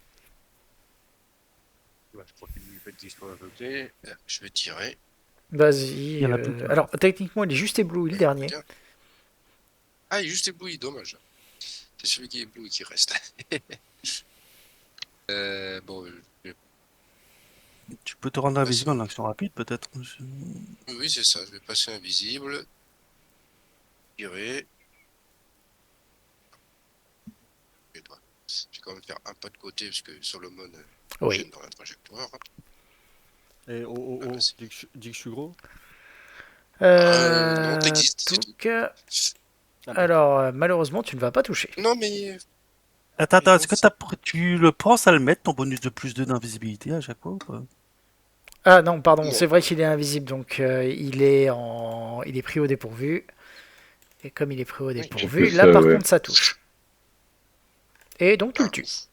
Ouais, je crois qu'il lui fait qu'ils soient aveuglés. Je vais tirer. Il Vas-y. y en a plus qu'un. Alors, techniquement, il est juste ébloui le dernier. Tiens. Ah, il est juste ébloui, dommage. C'est celui qui est ébloui qui reste. Bon, Tu peux te rendre invisible en action rapide, peut-être. oui, c'est ça. Je vais passer invisible. Tirer. Je vais quand même faire un pas de côté parce que Solomon Oui. gêne dans la trajectoire. Et oh, Ah, c'est- dis que je suis gros. non, t'existes, c'est tout. Donc, Ah, alors, malheureusement, tu ne vas pas toucher. Non, mais Attends, Mais est-ce bon, que tu le penses à le mettre, ton bonus de plus 2 d'invisibilité à chaque fois ou pas? Ah non, pardon, Non. c'est vrai qu'il est invisible, donc il est pris au dépourvu. Et comme il est pris au Oui, dépourvu, j'ai là fait ça, par ouais. contre ça touche. Et donc tu le ah, tues. ouf.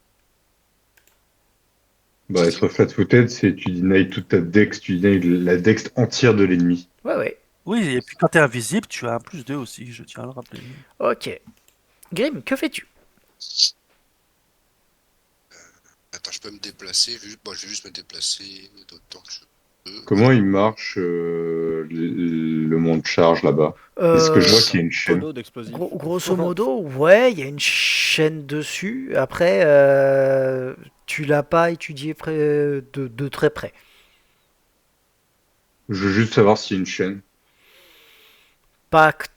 Bah, être flat-footed, c'est tu denies toute ta dex, tu denies la dex entière de l'ennemi. Ouais, ouais. Oui, et puis quand t'es invisible, tu as un plus 2 aussi, je tiens à le rappeler. Ok. Grim, que fais-tu? Attends, je peux me déplacer. Bon, je vais juste me déplacer d'autant que je peux. Comment il marche le monde charge là-bas? Est-ce que je vois qu'il y a une chaîne? Tonneau d'explosifs. Grosso modo, ouais, il y a une chaîne dessus. Après, tu l'as pas étudié de très près. Je veux juste savoir s'il y a une chaîne. Pas que-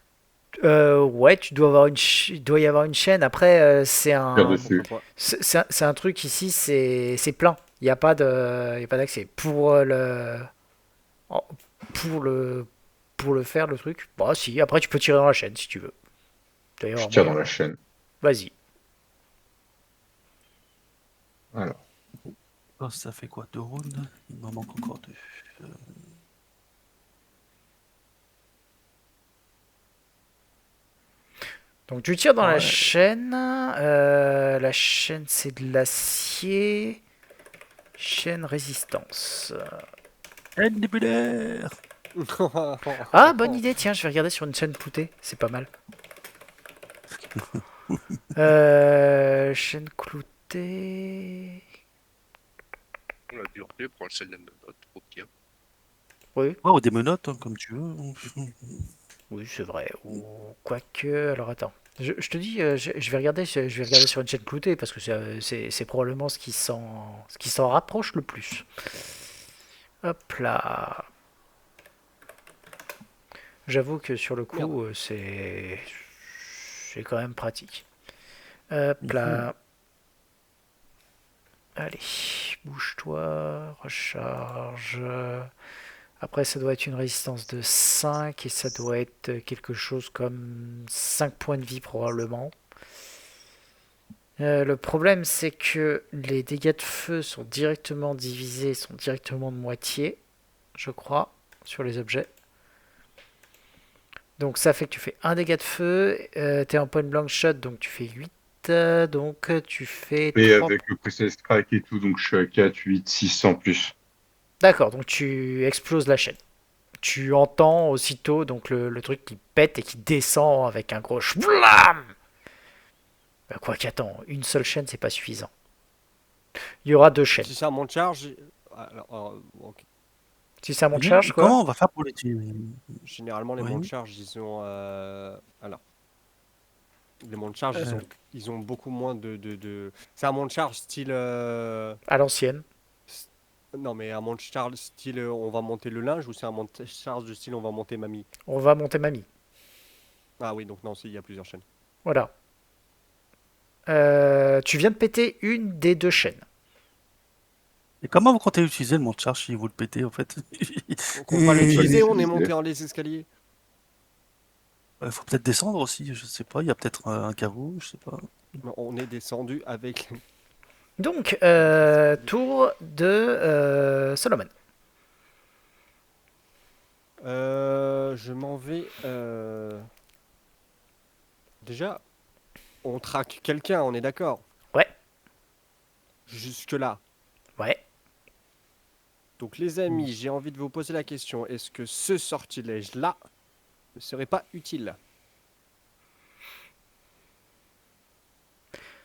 ouais, il doit y avoir une chaîne. Après, Tire dessus. Pourquoi pas. c'est un truc ici, c'est plein. Il n'y a pas il y a pas d'accès. Oh, pour le, pour le faire, le truc. Bah, si, après, tu peux tirer dans la chaîne si tu veux. D'ailleurs, Je tire dans la chaîne. vas-y. Alors, Oh, ça fait quoi, 2 rounds? Il m'en manque encore 2. Donc, tu tires dans la Ouais. chaîne. La chaîne, c'est de l'acier. Chaîne résistance. Haine nébulaire! Ah, bonne idée, tiens, je vais regarder sur une chaîne cloutée, c'est pas mal. Chaîne cloutée... On a dû retenir pour le seul de note. Ok. Oui, Ouais, ou des menottes, hein, comme tu veux. oui, c'est vrai. Ou quoique... Alors attends. Je te dis, je vais regarder, je vais regarder sur une chaîne cloutée parce que c'est probablement ce qui s'en rapproche le plus. Hop là. J'avoue que sur le Merde. coup, c'est quand même pratique. Hop là. Allez, bouge-toi, recharge. Après, ça doit être une résistance de 5 et ça doit être quelque chose comme 5 points de vie probablement. Le problème, c'est que les dégâts de feu sont directement divisés, sont directement de moitié, je crois, sur les objets. Donc ça fait que tu fais un dégât de feu, t'es en point blank shot, donc tu fais 8, donc tu fais Et 3. avec le Precise Strike et tout, donc je suis à 4, 8, 6 en plus. D'accord, donc tu exploses la chaîne. Tu entends aussitôt donc le truc qui pète et qui descend avec un gros chvlam. Bah, quoi qu'attends, une seule chaîne c'est pas suffisant. Il y aura 2 chaînes. Si c'est un monte charge, ok. Si ça monte charge, quoi. Comment on va faire pour les tuer? Généralement les Oui. monte charge, ils ont alors les monte charge, Euh. ils ont beaucoup moins C'est un monte charge style À l'ancienne. non mais un monte charge style on va monter le linge ou c'est un monte charge de style on va monter mamie? On va monter mamie. Ah oui, donc non, il y a plusieurs chaînes. Voilà. Tu viens de péter une des 2 chaînes. Et comment vous comptez utiliser le monte charge si vous le pétez en fait? Donc on va l'utiliser, on est l'utiliser. monté en les escaliers. Il faut peut-être descendre aussi, je sais pas. Il y a peut-être un caveau, je sais pas. Non, on est descendu avec. Donc, tour de Solomon. Je m'en vais. Déjà, on traque quelqu'un, on est d'accord? Ouais. Jusque-là. Ouais. Donc, les amis, j'ai envie de vous poser la question, est-ce que ce sortilège-là ne serait pas utile?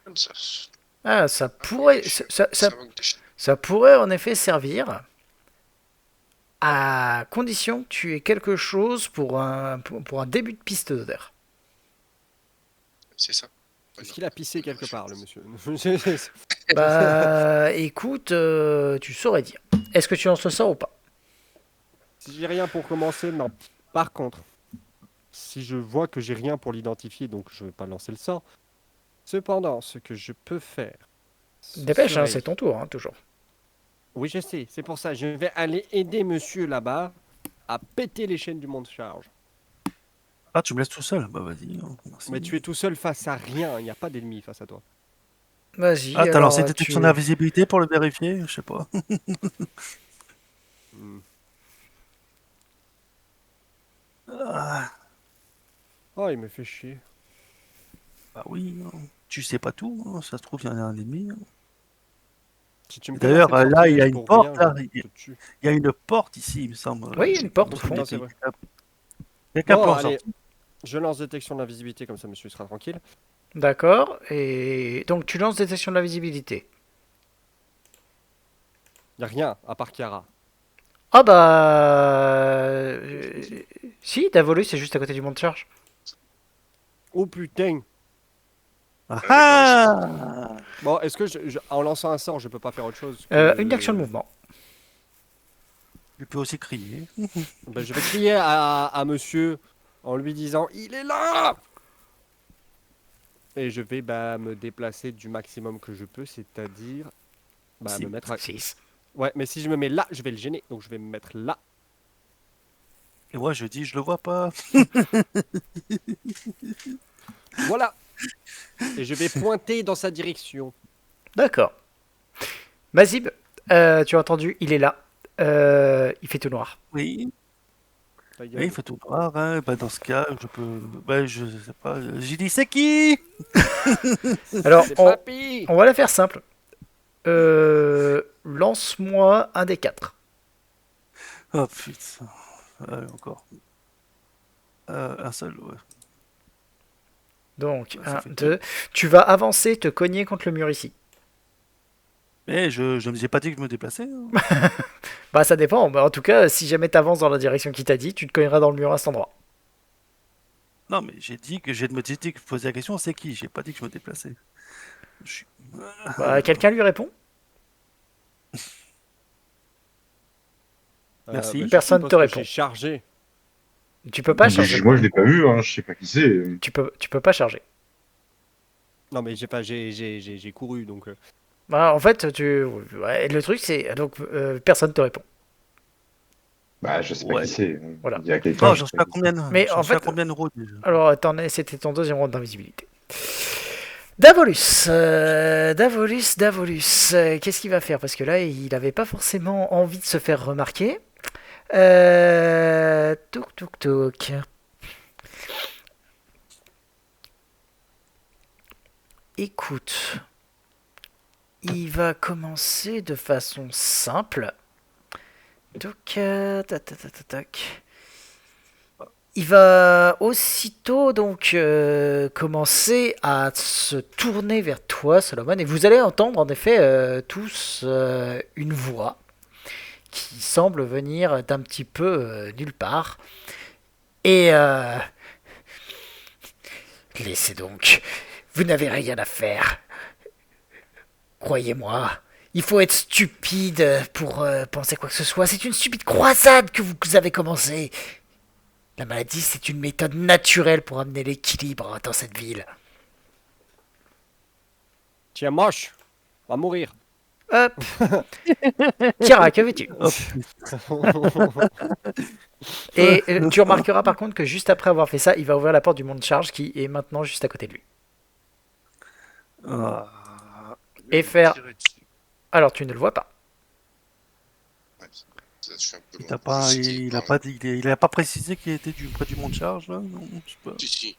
Comme ça. Ah, ça pourrait, Ça manque de ça pourrait en effet servir à condition que tu aies quelque chose pour un début de piste d'odeur. C'est ça. Est-ce qu'il a pissé quelque part, le monsieur? Bah, écoute, tu saurais dire. Est-ce que tu lances le sort ou pas? Si j'ai rien pour commencer, non. Par contre, si je vois que j'ai rien pour l'identifier, donc je vais pas lancer le sort. Cependant, ce que je peux faire. ce Dépêche, hein, serait- c'est ton tour, hein, toujours. Oui, je sais, c'est pour ça. Je vais aller aider monsieur là-bas à péter les chaînes du monde charge. Ah, tu me laisses tout seul? Bah vas-y, hein, merci. Mais tu es tout seul face à rien, il n'y a pas d'ennemi face à toi. Vas-y, Ah, t'as alors lancé détection d'invisibilité pour le vérifier? Je sais pas. Hmm. Ah, Oh, il me fait chier. bah oui, hein. Tu sais pas tout, hein. Ça se trouve, il y en a un ennemi, hein. Si tu me fais D'ailleurs, lancer le là, il y a sortilège une pour porte, rien, là. je Il te tue. y a une porte ici, il me semble. Oui, il y a une porte au Donc, fond. Non, c'est vrai. Quelqu'un Bon, peut en allez, sortir. je lance détection d'invisibilité, comme ça monsieur sera tranquille. D'accord, et donc tu lances détection de la visibilité. Il n'y a rien, à part Chiara. Ah bah... si, Davolu, c'est juste à côté du mont de charge. Oh putain! Ah ah! Bon, est-ce que en lançant un sort, je peux pas faire autre chose Une action de mouvement. Tu peux aussi crier. Ben, je vais crier à monsieur en lui disant il est là! Et je vais me déplacer du maximum que je peux, c'est-à-dire me mettre à... 6. Ouais, mais si je me mets là, je vais le gêner. Donc je vais me mettre là. Et moi, je dis, je le vois pas. Voilà! Et je vais pointer dans sa direction. D'accord. Mazib, tu as entendu, il est là. Il fait tout noir. Oui, Ta oui, gueule. il fait tout noir, hein. Bah, dans ce cas, je peux. Bah, je sais pas. J'ai dit, c'est qui? Alors, C'est papy! on va la faire simple. Lance-moi un des 4. Oh putain. encore. Un seul, ouais. Donc, Ça 1, fait 2. Tu vas avancer, te cogner contre le mur ici. Mais je ne vous ai pas dit que je me déplaçais, hein. Bah, ça dépend. Bah, en tout cas, si jamais t'avances dans la direction qu'il t'a dit, tu te cogneras dans le mur à cet endroit. Non, mais j'ai dit que j'ai me dit que je posais la question, c'est qui? J'ai pas dit que je me déplaçais. Je suis- Bah, quelqu'un lui répond? Merci. Personne te répond. J'ai chargé. Tu peux pas Mais charger. moi, je l'ai pas vu, hein, je sais pas qui c'est. Tu peux pas charger. Non, mais j'ai pas, j'ai couru donc. Bah, en fait, ouais, le truc, c'est. Donc, personne te répond. Bah, je sais pas Ouais. qui c'est. Voilà. Il y a quelqu'un. Non, je j'en sais suis pas à qui combien, Mais j'en en suis à fait- combien de rôles déjà? Alors, attendez, c'était ton deuxième round d'invisibilité. Davolus, Davolus, qu'est-ce qu'il va faire? Parce que là, il avait pas forcément envie de se faire remarquer. Touk touk touk. Écoute, il va commencer de façon simple. Donc, tac, tac, tac, tac. Il va aussitôt donc commencer à se tourner vers toi, Solomon, et vous allez entendre en effet tous une voix qui semble venir d'un petit peu nulle part. Et laissez donc, vous n'avez rien à faire. Croyez-moi, il faut être stupide pour penser quoi que ce soit. C'est une stupide croisade que vous avez commencé. La maladie, c'est une méthode naturelle pour amener l'équilibre dans cette ville. Tiens, moche. On va mourir. Hop. Kira, que veux-tu? Et tu remarqueras par contre que juste après avoir fait ça, il va ouvrir la porte du monde charge qui est maintenant juste à côté de lui. Ah, Et faire- Tirer dessus. Alors tu ne le vois pas. Ouais, ça, je suis un peu il loin. t'a pas, Je sais qu'il est il a pas pas dit, il a pas précisé qu'il était près du mont de charge là? Non, je sais pas. Si, si.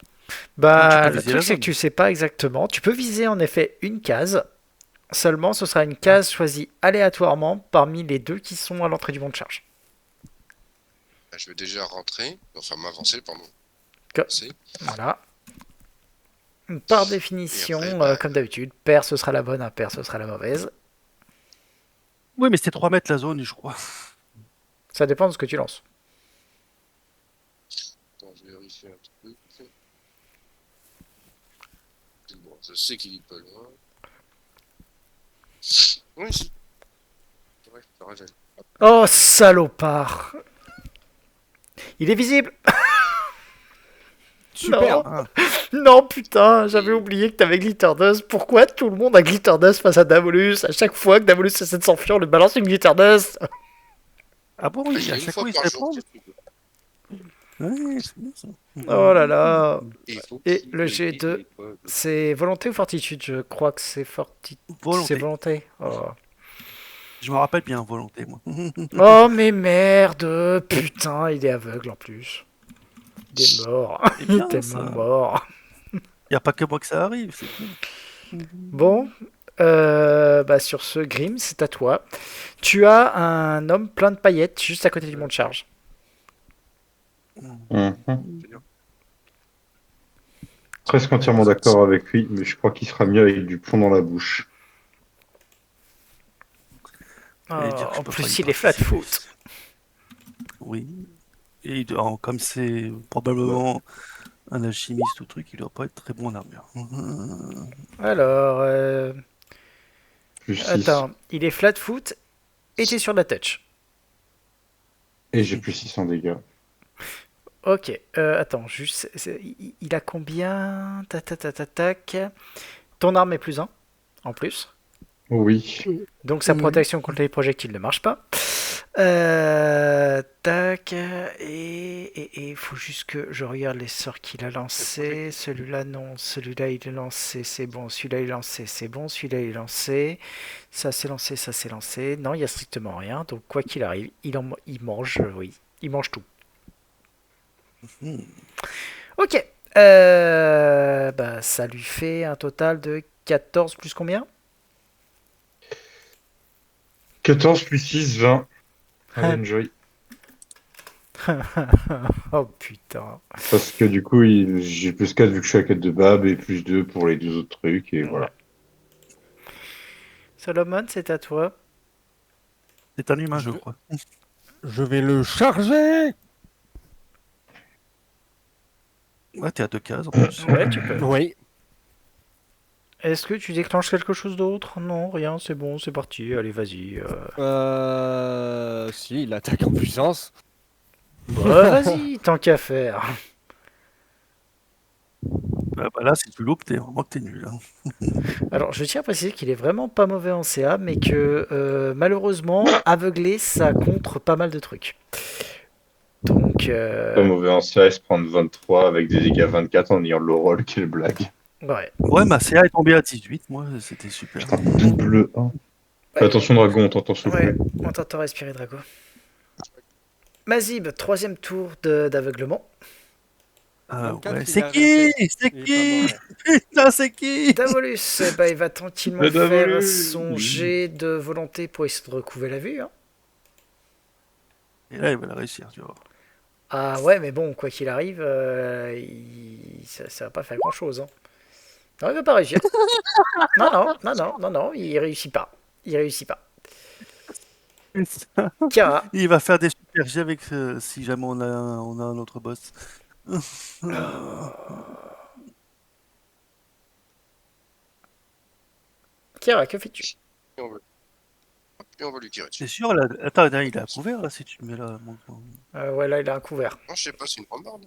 Bah, Donc, tu peux le viser truc la c'est zone. que tu sais pas exactement. Tu peux viser en effet une case. Seulement, ce sera une case choisie aléatoirement parmi les deux qui sont à l'entrée du monde charge. Bah, je vais déjà rentrer, enfin m'avancer, pardon. Que- C'est- Voilà. Par définition, Et après, bah, comme d'habitude, pair ce sera la bonne, impair ce sera la mauvaise. Oui, mais c'était 3 mètres la zone, je crois. Ça dépend de ce que tu lances. Attends, je vérifie un truc. C'est bon, je sais qu'il est pas loin. Oui, si. Ouais, t'as raison. Oh, salopard! Il est visible! Super. Ah, Non, putain, j'avais oublié que t'avais Glitter Dust. Pourquoi tout le monde a Glitter Dust face à Davolus? À chaque fois que Davolus essaie de s'enfuir, on lui balance une Glitter Dust. ah bon, Ah, oui, il y a à une chaque fois fois il se par jour, répond. ce truc. Ouais, c'est bien ça. Oh là là. Et, il faut Et qu'il le me G2, dise quoi, de- C'est volonté ou fortitude? Je crois que c'est fortitude. Volonté. C'est volonté. Oh. Je me rappelle bien, volonté, moi. Oh, mais merde! Putain, il est aveugle en plus. Il est mort. C'est Il est bien, tellement ça. mort. Y a pas que moi que ça arrive, c'est bien. Bon, bah sur ce, Grim, c'est à toi. Tu as un homme plein de paillettes juste à côté du monde charge. Mhm. Presque entièrement d'accord avec lui, mais je crois qu'il sera mieux avec du plomb dans la bouche. J'allais dire que je En peux plus, pas y il est flat participer. foot. Oui. Et comme c'est probablement un alchimiste ou truc, il doit pas être très bon en armure. Alors, Plus 6. attends, il est flat foot et t'es sur la touch. Et j'ai plus 6 en dégâts. Ok, attends, juste, il a combien? Tac, tac, tac, tac, tac. Ton arme est plus 1 en plus. Oui. Donc sa Mhm. protection contre les projectiles ne marche pas. Tac. Et il faut juste que je regarde les sorts qu'il a lancés. Celui-là, non. Celui-là, il est lancé, c'est bon. Celui-là, il est lancé, c'est bon. Celui-là, il est lancé. Ça, c'est lancé, ça, c'est lancé. Non, il n'y a strictement rien. Donc, quoi qu'il arrive, il mange, oui. Il mange tout. Mhm. Ok. Bah, ça lui fait un total de 14 plus combien? 14 plus 6, 20. Allez, enjoy. Oh putain. Parce que du coup, j'ai plus 4 vu que je suis à 4 de Bab et plus 2 pour les deux autres trucs. Et voilà. Solomon, c'est à toi. C'est un humain, je Je- crois. Je vais le charger. Ouais, t'es à 2 cases en plus. Ouais, tu peux. Oui. Est-ce que tu déclenches quelque chose d'autre? Non, rien, c'est bon, c'est parti. Allez, vas-y. Si, il attaque en puissance. Bah, vas-y, tant qu'à faire. Bah, là, si tu loupes, t'es vraiment que t'es nul. Hein. Alors, je tiens à préciser qu'il est vraiment pas mauvais en CA, mais que malheureusement, aveuglé, ça contre pas mal de trucs. Donc, Pas mauvais en CS, prendre 23 avec des dégâts 24 en ayant le rôle, quelle blague. ouais. Ouais, ma CA est tombée à 18, moi, c'était super. Double 1. Ouais. Attention, dragon, on t'entend souffler. Ouais, on t'entend respirer, Drago. Mazib, troisième tour d'aveuglement. Ah, 24, ouais. il C'est a qui? raté. C'est Il est qui? pas mort. Putain, c'est qui? Davolus, eh ben, il va tranquillement Le faire Davolus. son jet de volonté pour essayer de recouvrer la vue. Hein. Et là, il va la réussir, tu vois. Ah ouais, mais bon, quoi qu'il arrive, ça va pas faire grand-chose. Hein. Non, il va pas réussir. Non, il réussit pas. Il réussit pas. Kara, Il va faire des super jets avec si jamais on a un autre boss. Kara, que fais-tu? Et on va lui tirer dessus. C'est sûr, là. Attends, là, il est à couvert là si tu me mets là. Ouais, là, il a un couvert. Non, je sais pas, c'est une rambarde.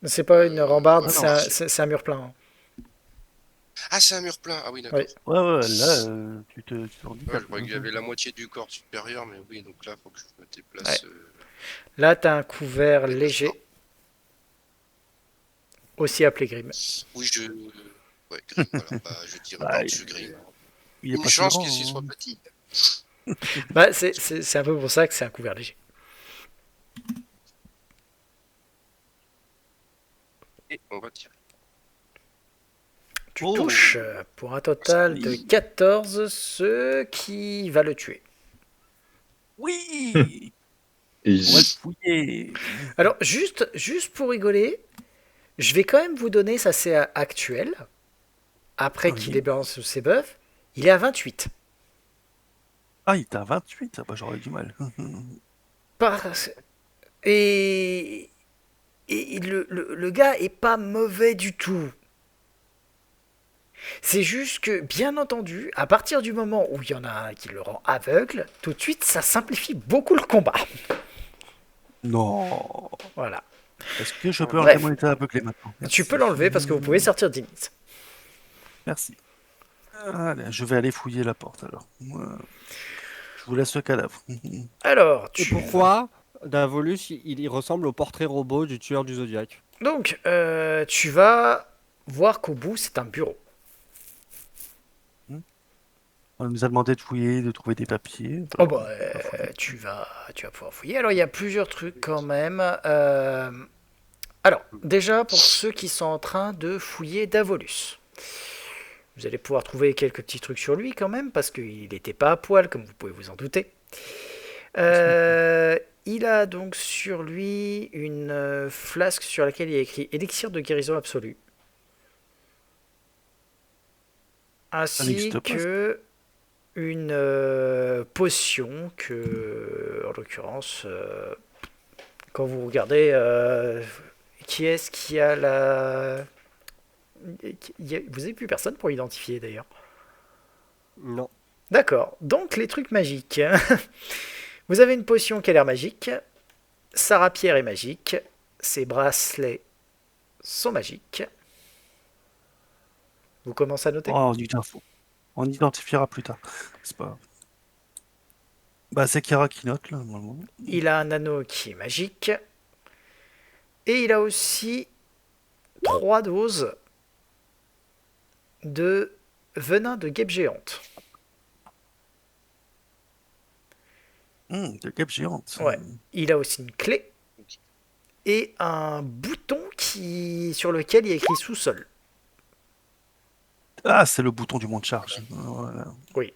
C'est pas une rambarde, Ah non, c'est un mur plein. Hein. Ah, c'est un mur plein. Ah oui, d'accord. Oui. Ouais, là, tu te Ouais, handicapes. je croyais qu'il y avait la moitié du corps supérieur, mais oui, donc là, faut que je me déplace. Là, t'as un couvert léger, aussi appelé Grim. Oui, ouais, Grim, voilà. Bah, je tire Bah, par-dessus Grim. Il est Une pas chance grand, qu'il hein. soit petit. Bah, c'est un peu pour ça que c'est un couvert léger. Et on va tirer. Tu Oh. touches pour un total de 14, ce qui va le tuer. Oui. Et On va le fouiller. Alors, juste pour rigoler, je vais quand même vous donner sa CA actuelle, après Oui. qu'il ait balancé ses buffs. Il est à 28. Ah, il est à 28. Ah, bah, j'aurais du mal. Parce- Et, et le gars est pas mauvais du tout. C'est juste que, bien entendu, à partir du moment où il y en a un qui le rend aveugle, tout de suite, ça simplifie beaucoup le combat. Non. Voilà. Est-ce que je peux Bref. enlever mon état aveuglé maintenant? Tu peux l'enlever parce que vous pouvez sortir d'Init. Merci. Allez, je vais aller fouiller la porte alors. Je vous laisse le cadavre. Alors, Et pourquoi Davolus, il ressemble au portrait robot du tueur du Zodiac? Donc, tu vas voir qu'au bout, c'est un bureau. On nous a demandé de fouiller, de trouver des papiers. Oh bah, tu vas pouvoir fouiller. Alors, il y a plusieurs trucs quand même. Alors, déjà, pour ceux qui sont en train de fouiller Davolus, vous allez pouvoir trouver quelques petits trucs sur lui quand même, parce qu'il n'était pas à poil, comme vous pouvez vous en douter. Il a donc sur lui une flasque sur laquelle il y a écrit Élixir de guérison absolue. Ainsi n'existe pas, que une potion que, en l'occurrence, quand vous regardez qui est-ce qui a la... Vous n'avez plus personne pour identifier d'ailleurs. Non. D'accord, donc les trucs magiques. Vous avez une potion qui a l'air magique, sa rapière est magique, ses bracelets sont magiques. Vous commencez à noter? Oh, on identifiera plus tard. C'est pas. Bah, c'est Kara qui note là, normalement. Il a un anneau qui est magique. Et il a aussi 3 doses de venin de guêpe géante. De guêpe géante. Ouais. Il a aussi une clé et un bouton sur lequel il y a écrit sous-sol. Ah, c'est le bouton du monde charge. Voilà. Oui.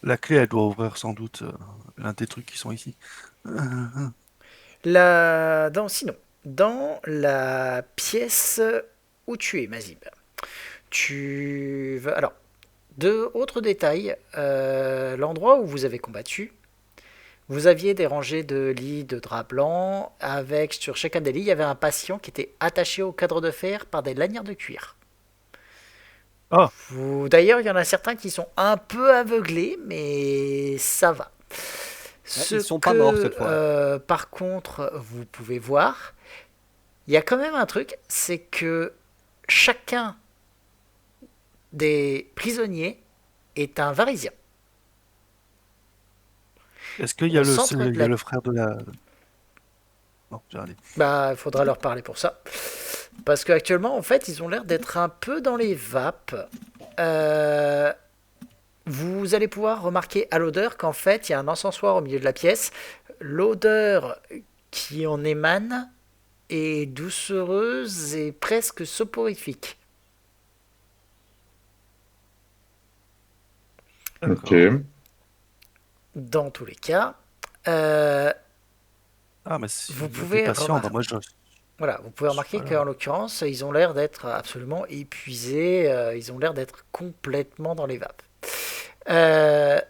La clé, elle doit ouvrir sans doute l'un des trucs qui sont ici. Sinon, dans la pièce où tu es, Mazib, alors, deux autres détails. L'endroit où vous avez combattu, vous aviez des rangées de lits de draps blancs, avec sur chacun des lits, il y avait un patient qui était attaché au cadre de fer par des lanières de cuir. Ah, D'ailleurs, il y en a certains qui sont un peu aveuglés, mais ça va. Ce Ils sont que, pas morts cette fois. par contre, vous pouvez voir, il y a quand même un truc, c'est que chacun des prisonniers est un varisien. est-ce qu'il y Au a centre il de y a la... le frère de la... Non, j'ai rien dit. Bah, il faudra leur parler pour ça. Parce qu'actuellement, en fait, ils ont l'air d'être un peu dans les vapes. Euh, Vous allez pouvoir remarquer à l'odeur qu'en fait, il y a un encensoir au milieu de la pièce. L'odeur qui en émane est doucereuse et presque soporifique. Ok. D'accord. Dans tous les cas, euh, Ah, mais s'il vous y a des pouvez patients, bah remarquer. moi Voilà, vous pouvez je suis remarquer pas là. qu'en l'occurrence, ils ont l'air d'être absolument épuisés, ils ont l'air d'être complètement dans les vapes. Euh,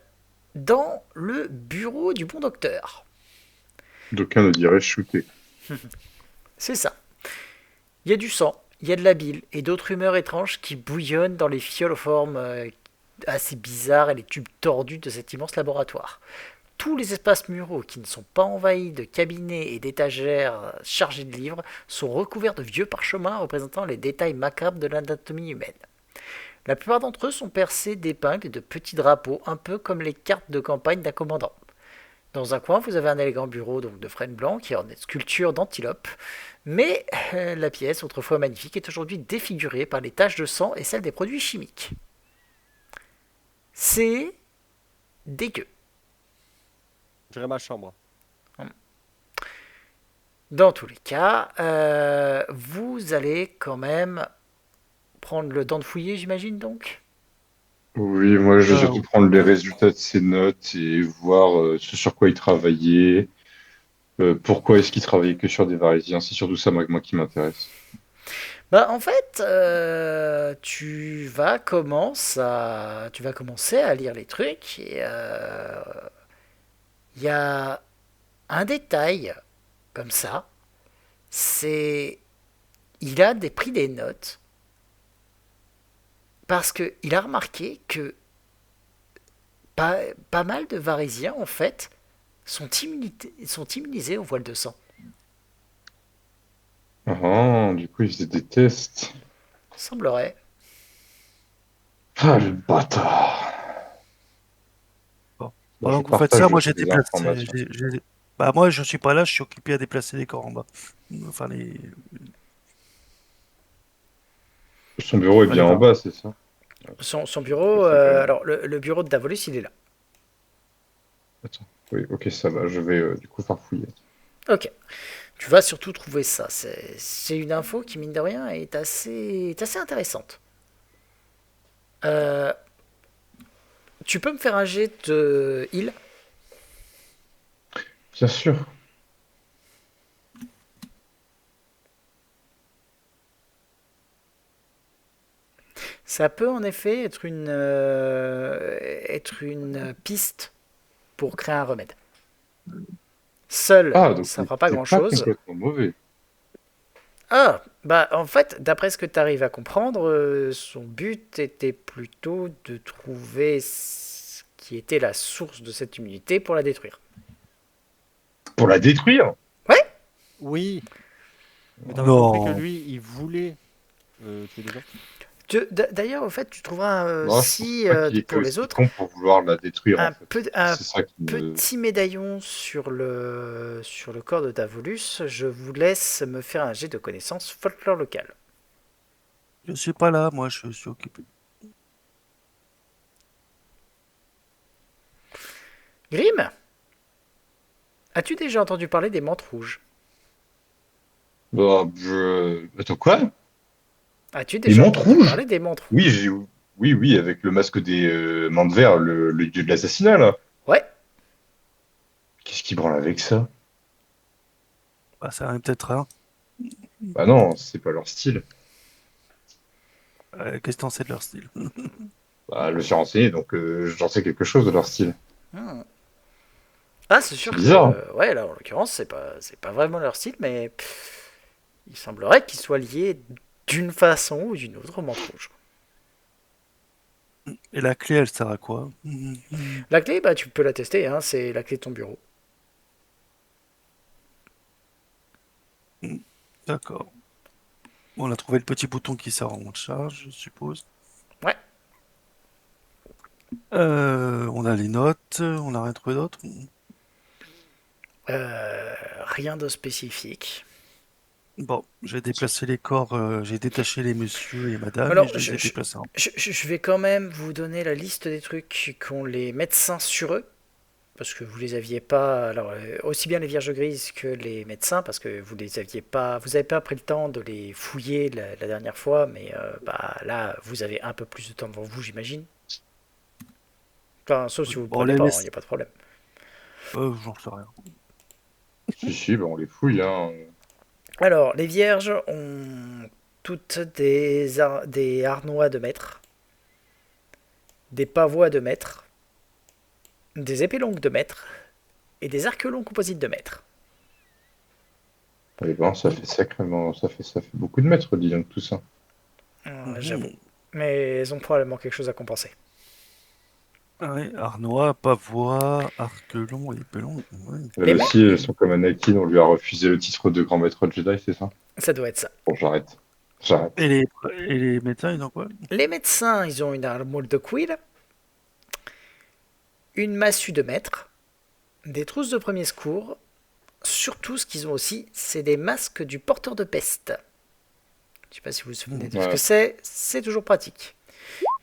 dans le bureau du bon docteur, D'aucuns ne diraient shooter. c'est ça. Il y a du sang, il y a de la bile et d'autres rumeurs étranges qui bouillonnent dans les fioles aux formes assez bizarres et les tubes tordus de cet immense laboratoire. Tous les espaces muraux qui ne sont pas envahis de cabinets et d'étagères chargés de livres sont recouverts de vieux parchemins représentant les détails macabres de l'anatomie humaine. La plupart d'entre eux sont percés d'épingles et de petits drapeaux, un peu comme les cartes de campagne d'un commandant. Dans un coin, vous avez un élégant bureau donc de frêne blanc qui orne une sculpture d'antilope, mais la pièce, autrefois magnifique, est aujourd'hui défigurée par les taches de sang et celles des produits chimiques. C'est dégueu. J'irai ma chambre. Dans tous les cas, vous allez quand même prendre le temps de fouiller, j'imagine donc. Oui, moi je vais Euh, surtout prendre les résultats de ces notes et voir ce sur quoi il travaillait, pourquoi est-ce qu'il travaillait que sur des Varisiens. C'est surtout ça, moi qui m'intéresse. Bah, en fait, tu vas commencer à lire les trucs et il y a un détail comme ça, c'est il a pris des notes parce que il a remarqué que pas, pas mal de Varisiens en fait sont immunisés au voile de sang. Ah, du coup, il faisait des tests. Semblerait. Ah, le bâtard. bon. Bon, je Pendant que vous faites ça, partage moi toutes j'ai les déplacé. informations. Bah moi je suis pas là, je suis occupé à déplacer les corps en bas. Enfin Son bureau est les bien en bas, c'est ça? Son Oui, bureau, c'est quand même. alors le bureau de Davolus, il est là. Attends. Oui, ok, ça va. Je vais du coup farfouiller. Ok. Tu vas surtout trouver ça. C'est une info qui, mine de rien, est assez intéressante. Euh, Tu peux me faire un jet de heal. Bien sûr. Ça peut en effet être une piste pour créer un remède. Seul, Ah, donc ça il fera pas n'était pas grand-chose. complètement mauvais. Ah, bah en fait, d'après ce que tu arrives à comprendre, son but était plutôt de trouver ce qui était la source de cette immunité pour la détruire. Pour la détruire? Ouais. Oui, mais t'as pas compris que Non. lui, il voulait tuer des gens? D'ailleurs, au fait, tu trouveras Non, je pense si pas qu'il était pour les aussi autres con pour vouloir la détruire, en fait. un C'est ça qui me... petit médaillon sur le corps de Davolus. Je vous laisse me faire un jet de connaissances folklore local. Je suis pas là, moi je suis occupé. Grim, as-tu déjà entendu parler des mantes rouges? Attends, quoi? As-tu Les déjà mantes entendu rouges? parler des mantes Oui, rouges? Oui, oui, avec le masque des mains de verre, le dieu de l'assassinat, là. Ouais. Qu'est-ce qui branle avec ça? Bah, ça arrive peut-être un. Bah non, c'est pas leur style. Qu'est-ce que t'en sais de leur style? Bah, je me suis renseigné, donc j'en sais quelque chose de leur style. Hmm. Ah, c'est sûr C'est bizarre, hein. que, ouais, là, en l'occurrence, c'est pas vraiment leur style, mais il semblerait qu'ils soient liés d'une façon ou d'une autre au manteau rouge. Et la clé, elle sert à quoi? La clé, bah, tu peux la tester, hein, c'est la clé de ton bureau. D'accord. On a trouvé le petit bouton qui sert en charge, je suppose. Ouais. On a les notes, on a rien trouvé d'autre. Rien de spécifique. Bon, j'ai déplacé les corps, j'ai détaché les messieurs et madame et Alors, je les ai déplacés en... je vais quand même vous donner la liste des trucs qu'ont les médecins sur eux, parce que vous les aviez pas. Alors, aussi bien les vierges grises que les médecins, parce que vous les aviez pas. Vous avez pas pris le temps de les fouiller la dernière fois, mais bah là, vous avez un peu plus de temps devant vous, j'imagine. Enfin, sauf si vous le Bon, prenez les pas, il mess... n'y a pas de problème. j'en sais rien. Si, si, bah, on les fouille, hein. Alors, les vierges ont toutes des harnois de maître, des pavois de maître, des épées longues de maître et des arcs longs composites de maître. Eh ben, ça fait sacrément, ça fait beaucoup de mètres, dis donc, tout ça. J'avoue. Mais elles ont probablement quelque chose à compenser. Ah ouais, Arnois, Pavois, Arquelon et Pelon. Ouais. Les Elles maîtres, aussi, elles sont comme Anakin, on lui a refusé le titre de grand maître Jedi, c'est ça? ça doit être ça. Bon, j'arrête. J'arrête. Et les médecins, ils ont quoi? Les médecins, ils ont une armure de cuir, une massue de maître, des trousses de premier secours. Surtout, ce qu'ils ont aussi, c'est des masques du porteur de peste. Je ne sais pas si vous vous souvenez de ce que Ouais. c'est toujours pratique.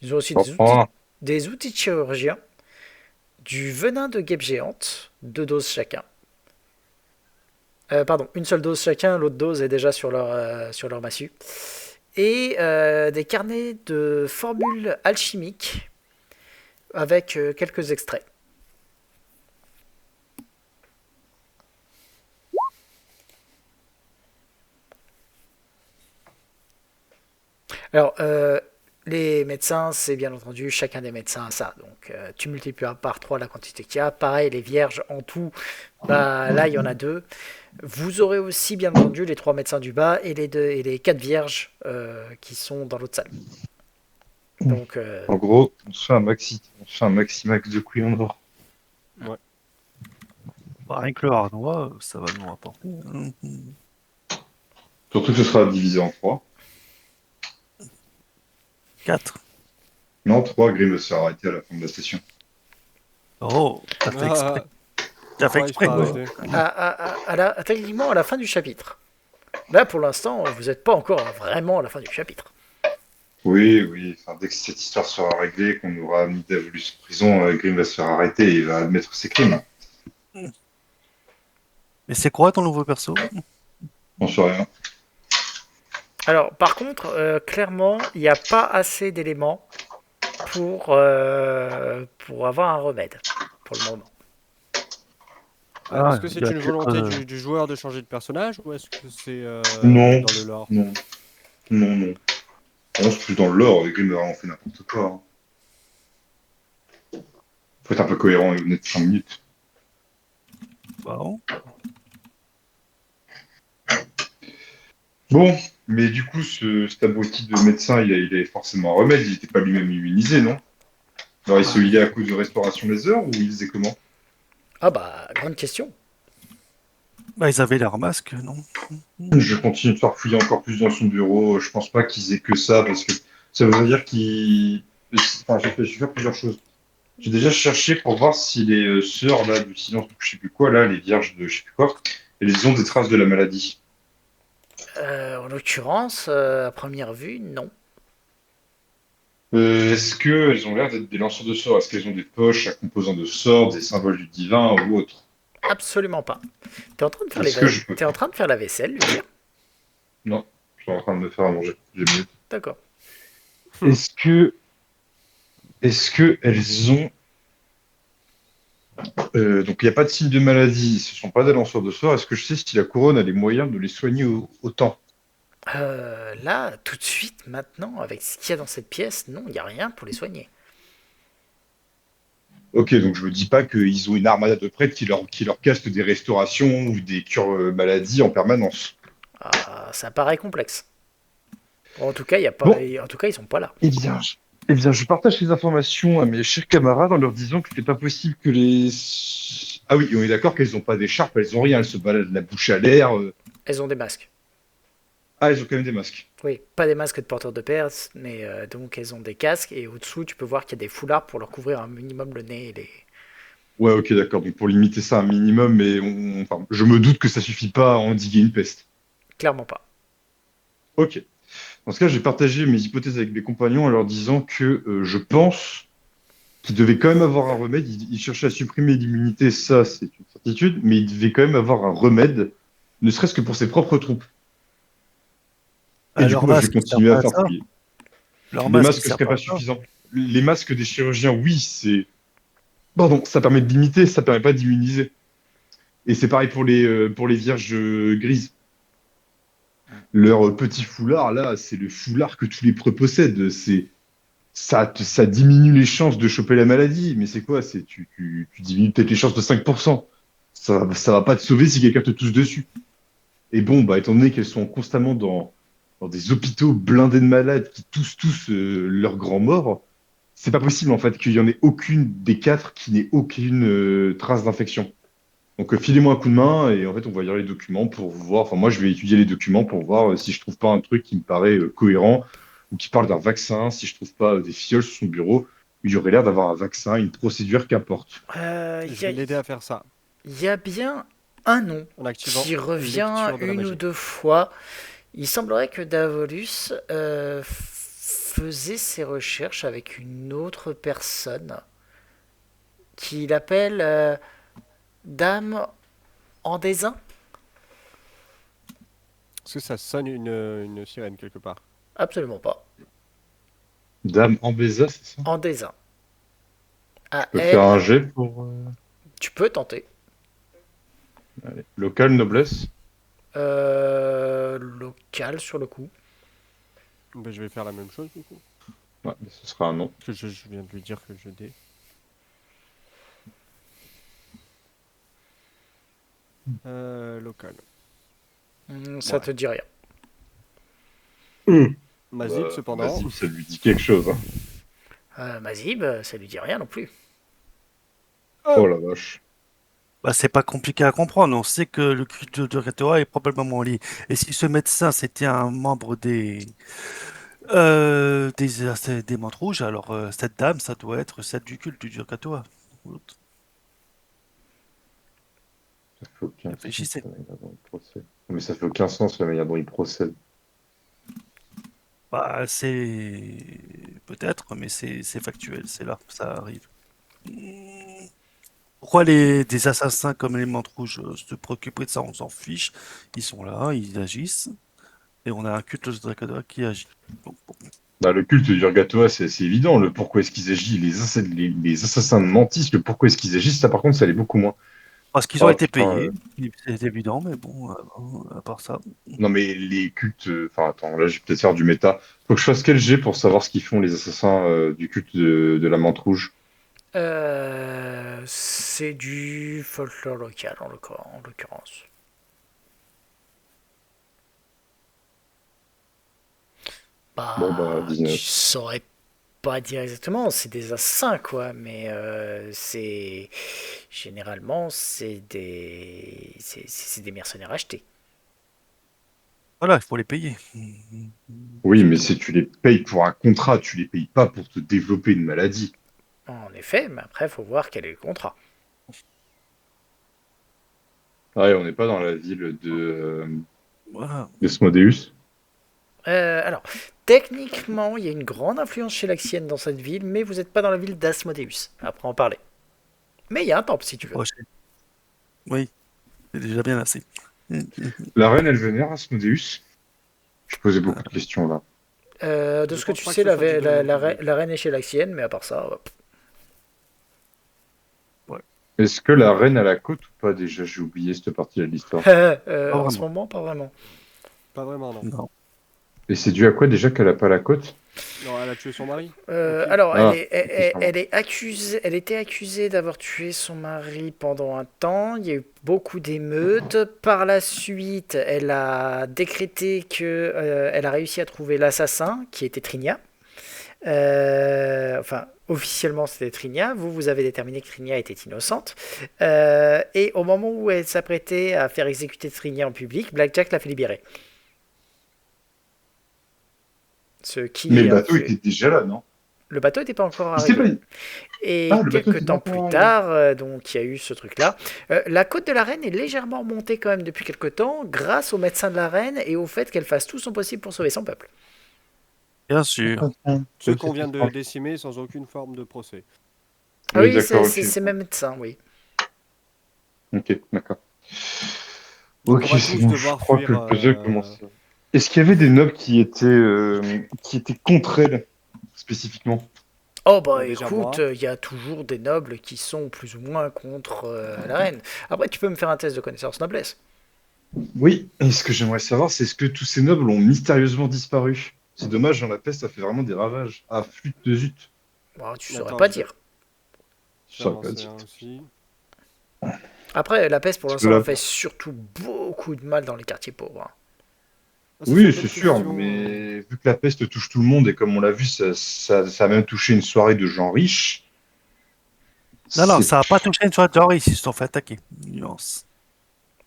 Ils ont aussi Comprends. des outils de chirurgien, du venin de guêpe géante, 2 doses chacun. Pardon, une seule dose chacun, l'autre dose est déjà sur leur massue. Et des carnets de formules alchimiques avec quelques extraits. Alors, les médecins, c'est bien entendu, chacun des médecins a ça. Donc, tu multiplies par 3 la quantité qu'il y a. Pareil, les vierges en tout, bah, là, il y en a 2. Vous aurez aussi, bien entendu, les 3 médecins du bas et les 4 vierges qui sont dans l'autre salle. Donc, En gros, on se fait un maximax de couilles en or. Bah, rien que le Arnois, ça va nous rapporter. Surtout que ce sera divisé en 3. 4. Non, 3, Grim va se faire arrêter à la fin de la session. Oh, t'as fait exprès. T'as fait Pourquoi il exprès, sera quoi. arrêté techniquement, à la fin du chapitre. Là, pour l'instant, vous n'êtes pas encore vraiment à la fin du chapitre. Oui, oui. Enfin, dès que cette histoire sera réglée, qu'on aura mis Davulus en prison, Grim va se faire arrêter et il va admettre ses crimes. Mais c'est quoi ton nouveau perso? On sait rien. Alors, par contre, clairement, il n'y a pas assez d'éléments pour avoir un remède, pour le moment. Est-ce que c'est il a une peut-être, volonté du joueur de changer de personnage ou est-ce que c'est Non. dans le lore? Non, non, non. On se plus dans le lore, Grim a vraiment fait n'importe quoi, hein. Faut être un peu cohérent et honnête 5 minutes. Bon. Bon, mais du coup, cet abruti de médecin, il avait forcément un remède, il n'était pas lui-même immunisé, non? Alors, il se healait à cause de restauration laser ou il faisait comment? Ah bah, grande question. Bah, ils avaient leur masque, non? Je continue de faire fouiller encore plus dans son bureau. Je pense pas qu'ils aient que ça, parce que ça veut dire qu'il. Enfin, j'ai fait plusieurs choses. J'ai déjà cherché pour voir si les sœurs là, du silence, je sais plus quoi, là, les vierges de je sais plus quoi, elles ont des traces de la maladie. En l'occurrence, à première vue, non. Est-ce qu'elles ont l'air d'être des lanceurs de sorts? Est-ce qu'elles ont des poches à composants de sorts, des symboles du divin ou autre? Absolument pas. T'es en train de faire Est-ce que je peux... T'es en train de faire la vaisselle, Lucia? Non, je suis en train de me faire à manger. J'ai mieux. D'accord. Est-ce que Est-ce que elles ont... donc il n'y a pas de signe de maladie, ce ne sont pas des lanceurs de sorts. Est-ce que je sais si la couronne a les moyens de les soigner autant? Là, tout de suite, maintenant, avec ce qu'il y a dans cette pièce, non, il n'y a rien pour les soigner. Ok, donc je me dis pas qu'ils ont une armada de prêtres qui leur caste des restaurations ou des cures maladies en permanence. Ça paraît complexe. En tout cas, y a pas, Bon, en tout cas, ils sont pas là. eh bien, je partage ces informations à mes chers camarades en leur disant que c'est pas possible que les... Ah oui, on est d'accord qu'elles n'ont pas d'écharpe, elles ont rien, elles se baladent la bouche à l'air. Elles ont des masques. Ah, elles ont quand même des masques. Oui, pas des masques de porteurs de perses, mais donc elles ont des casques et au-dessous, tu peux voir qu'il y a des foulards pour leur couvrir un minimum le nez et les. Ouais, ok, d'accord. Donc pour limiter ça un minimum, mais enfin, je me doute que ça suffit pas à endiguer une peste. Clairement pas. Ok. Dans ce cas, j'ai partagé mes hypothèses avec mes compagnons en leur disant que je pense qu'il devait quand même avoir un remède. Il cherchait à supprimer l'immunité, ça c'est une certitude, mais il devait quand même avoir un remède, ne serait-ce que pour ses propres troupes. Et du coup, Leur bah, je vais masque ne sert continuer à pas à faire ça. fouiller. Leur Les masque ne masques sert seraient pas pas à ça. suffisants. Les masques des chirurgiens, oui, c'est... Pardon, ça permet de limiter, ça permet pas d'immuniser. Et c'est pareil pour les vierges grises. Leur petit foulard, là, c'est le foulard que tous les preux possèdent. Ça diminue les chances de choper la maladie. Mais c'est quoi? Tu diminues peut-être les chances de 5%. Ça va pas te sauver si quelqu'un te touche dessus. Et bon, bah, étant donné qu'elles sont constamment dans des hôpitaux blindés de malades qui toussent tous leurs grands morts, c'est pas possible en fait qu'il y en ait aucune des quatre qui n'ait aucune trace d'infection. Donc filez-moi un coup de main et en fait on va lire les documents pour voir. Enfin moi je vais étudier les documents pour voir si je trouve pas un truc qui me paraît cohérent ou qui parle d'un vaccin. Si je trouve pas des fioles sur son bureau, il y aurait l'air d'avoir un vaccin, une procédure qu'importe. Il Je y, vais a, l'aider à faire ça y a bien un nom en activant qui revient lecture de la une ou magie. deux fois. Il semblerait que Davolus faisait ses recherches avec une autre personne qu'il appelle Dame Andésin. Est-ce que ça sonne une sirène quelque part? Absolument pas. Dame Ambesa, c'est ça? Andésin. Je À peux faire un elle, jet pour tu peux tenter. allez, local noblesse. Local sur le coup. Ben, je vais faire la même chose du coup. Ouais, mais ce sera un nom. Parce que je viens de lui dire que je dé. Local. Ça Ouais. te dit rien. Mazib cependant. Vas-y, ça lui dit quelque chose. Hein. Mazib, ça lui dit rien non plus. Oh la vache. Bah, c'est pas compliqué à comprendre. On sait que le culte de Retoa est probablement lié. Et si ce médecin c'était un membre des Mantes Rouges, alors cette dame, ça doit être celle du culte du Durkatoa. Ça fait aucun sens Réfléchissez. la manière dont il procède. Mais ça fait aucun sens la manière dont il procède. Bah, c'est peut-être, mais c'est factuel, c'est là, ça arrive. Pourquoi des assassins comme les Mantes Rouges se préoccuper de ça, on s'en fiche. Ils sont là, ils agissent, et on a un culte de Dracula qui agit. Donc, bon. Bah, le culte du Urgatoa, c'est assez évident. Le pourquoi est-ce qu'ils agissent, les assassins de Mantis, le pourquoi est-ce qu'ils agissent, ça par contre, ça l'est beaucoup moins. Parce qu'ils ont Oh été putain. payés, c'est évident, mais bon, à part ça. Non mais les cultes. Enfin attends, là je vais peut-être faire du méta. Faut que je fasse quel jet pour savoir ce qu'ils font les assassins du culte de la Mante Rouge. C'est du folklore local en l'occurrence. Bon bah Bah, tu 19. saurais pas dire exactement, c'est des assassins quoi, mais c'est généralement c'est des mercenaires achetés. Voilà, il faut les payer. Oui, C'est mais tout. si tu les payes pour un contrat, tu les payes pas pour te développer une maladie. En effet, mais après faut voir quel est le contrat. Ouais, on n'est pas dans la ville Voilà. d'Esmodeus. Alors, techniquement, il y a une grande influence chez l'Axienne dans cette ville, mais vous n'êtes pas dans la ville d'Asmodeus. Après en parler. Mais il y a un temple si tu veux. Prochain. Oui, c'est déjà bien assez. La reine, elle vénère Asmodeus. Je posais beaucoup de questions là. De Je ce que pense tu pas sais, que ce soit du domaine public. la reine est chez l'Axienne, mais à part ça, Est-ce que la reine a la côte ou pas déjà? J'ai oublié cette partie de l'histoire. Pas en ce vraiment. moment, pas vraiment. Pas vraiment, non. Non. Et c'est dû à quoi déjà qu'elle a pas la côte? Non, elle a tué son mari. Ok. Alors, Ah, ok, ça va. elle est accusée, elle était accusée d'avoir tué son mari pendant un temps. Il y a eu beaucoup d'émeutes. Par la suite, elle a décrété que elle a réussi à trouver l'assassin, qui était Trinia. Enfin, officiellement, c'était Trinia. Vous avez déterminé que Trinia était innocente. Et au moment où elle s'apprêtait à faire exécuter Trinia en public, Blackjack l'a fait libérer. Ce Mais qui le a bateau fait... était déjà là, non? Le bateau n'était pas encore Il s'est arrivé. pas... Ah, Et le bateau était quelques pas temps encore plus arrivé. tard, donc il y a eu ce truc-là. La côte de la reine est légèrement montée quand même depuis quelques temps, grâce au médecin de la reine et au fait qu'elle fasse tout son possible pour sauver son peuple. Bien sûr. Ceux qu'on vient de décimer sans aucune forme de procès. Ah Oui, oui, d'accord, ok. c'est même médecin, oui. Ok, d'accord. Donc Ok, on va c'est tous bon, je devoir crois que fuir. le puzzle commence. Est-ce qu'il y avait des nobles qui étaient contre elle, spécifiquement? Oh bah Déjà écoute, moi. il y a toujours des nobles qui sont plus ou moins contre la reine. Après, tu peux me faire un test de connaissance noblesse. Oui, et ce que j'aimerais savoir, c'est est-ce que tous ces nobles ont mystérieusement disparu? C'est dommage, dans la peste, ça fait vraiment des ravages. Ah, flûte de zut. Bon, tu saurais Attends, pas je vais dire. Je saurais pas lancer dire. un aussi. Après, la peste pour Parce que l'instant, là, elle fait surtout beaucoup de mal dans les quartiers pauvres, hein. Ah, ça, oui, une c'est bonne sûr, question. mais vu que la peste touche tout le monde, et comme on l'a vu, ça a même touché une soirée de gens riches. Non, C'est... ça n'a pas touché une soirée de genre, ils se sont fait attaquer. Nuance.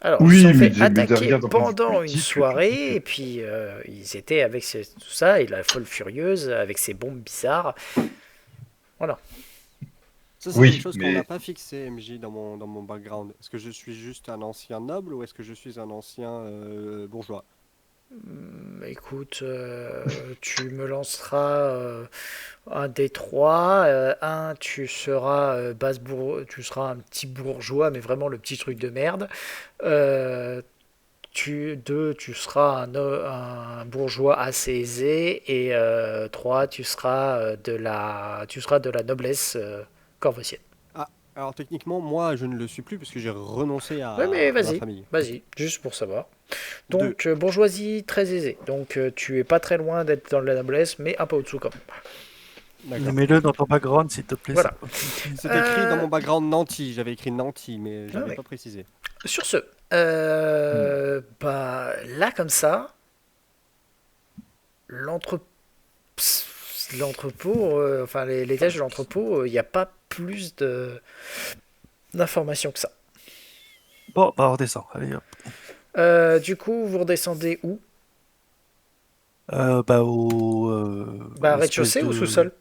Alors, ils se Oui, sont fait mais attaquer derrière, d'un point de vue pendant une politique, tout soirée, et puis ils étaient avec tout ça, et la folle furieuse, avec ses bombes bizarres. Voilà. Ça, c'est quelque Oui, chose qu'on n'a mais pas fixé, MJ, dans mon background. Est-ce que je suis juste un ancien noble ou est-ce que je suis un ancien bourgeois? Écoute, tu me lanceras un des trois. Un, tu seras un petit bourgeois, mais vraiment le petit truc de merde. Euh, deux, tu seras un bourgeois assez aisé. Et trois, tu seras de la noblesse corvoisienne. Ah, alors techniquement, moi, je ne le suis plus parce que j'ai renoncé Ouais, mais à ma famille. vas-y, juste pour savoir. Deux. Donc, bourgeoisie très aisée. Donc, tu es pas très loin d'être dans la noblesse, mais un peu au-dessous quand même. D'accord. Mets-le dans ton background, s'il te plaît. Voilà. C'est écrit dans Euh, mon background Nanti. J'avais écrit Nanti, mais Ah j'avais ouais. pas précisé. Sur ce, bah, là, comme ça, l'entre- l'entrepôt, enfin, l'étage de l'entrepôt, il n'y a pas plus d'informations que ça. Bon, bah on redescend. Allez, hop. Du coup, vous redescendez où? Bah au... Bah, espèce rez-de-chaussée ou sous-sol?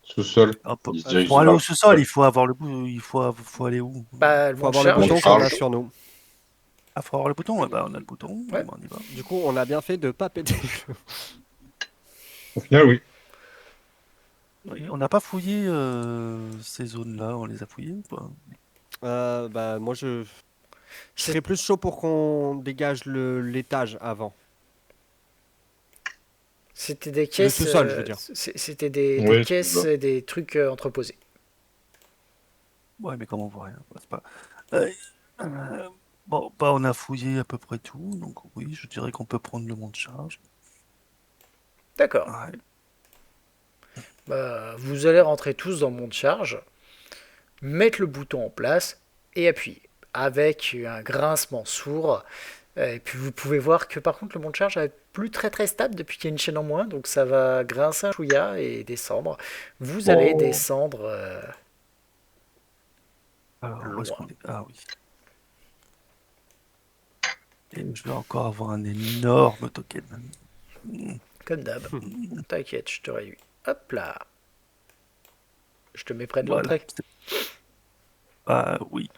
sous-sol, Hop, il se Ah, dirige pour aller vers au le sous-sol, sous-sol. il faut avoir le bout, faut aller où? Bah, le Faut monte avoir le charge. bouton Monte qu'on a charge. sur nous. Ah, faut avoir le bouton? Ouais, bah on a le bouton, Ouais. bah, on y va. Du coup, on a bien fait de pas péter. Au final, oui. Oui, on n'a pas fouillé ces zones-là, on les a fouillées ou pas? Bah, moi, je C'est- serais plus chaud pour qu'on dégage l'étage avant. C'était des Le caisses, sous-sol, je veux dire. c'était des Oui, caisses, des trucs entreposés. Ouais, mais comme on voit rien, bah, c'est pas... Euh, bon, bah on a fouillé à peu près tout, donc oui, je dirais qu'on peut prendre le monte-charge. D'accord. Ouais. Bah, vous allez rentrer tous dans le monte charge, mettre le bouton en place et appuyer avec un grincement sourd. Et puis vous pouvez voir que par contre le monte charge est plus très stable depuis qu'il y a une chaîne en moins, donc ça va grincer un chouïa et descendre. Vous allez Oh. descendre Alors, où est-ce loin. qu'on est? Ah oui. Et je vais encore avoir un énorme token. Comme d'hab. T'inquiète, je te réduis. Hop là. Je te mets près de Voilà. l'entrée. Ah oui.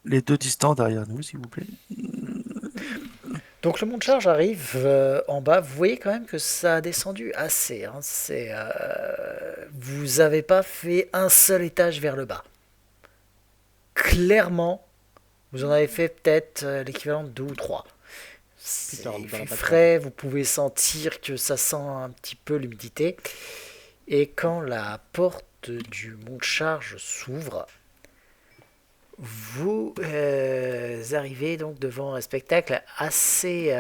Les deux distants derrière nous, s'il vous plaît. Donc le monte charge arrive en bas. Vous voyez quand même que ça a descendu assez, hein. Vous avez pas fait un seul étage vers le bas. Clairement, vous en avez fait peut-être l'équivalent de 2 ou 3. Putain, on est Il dans la fait pâte frais, vous pouvez sentir que ça sent un petit peu l'humidité. Et quand la porte du monte-charge s'ouvre, vous arrivez donc devant un spectacle assez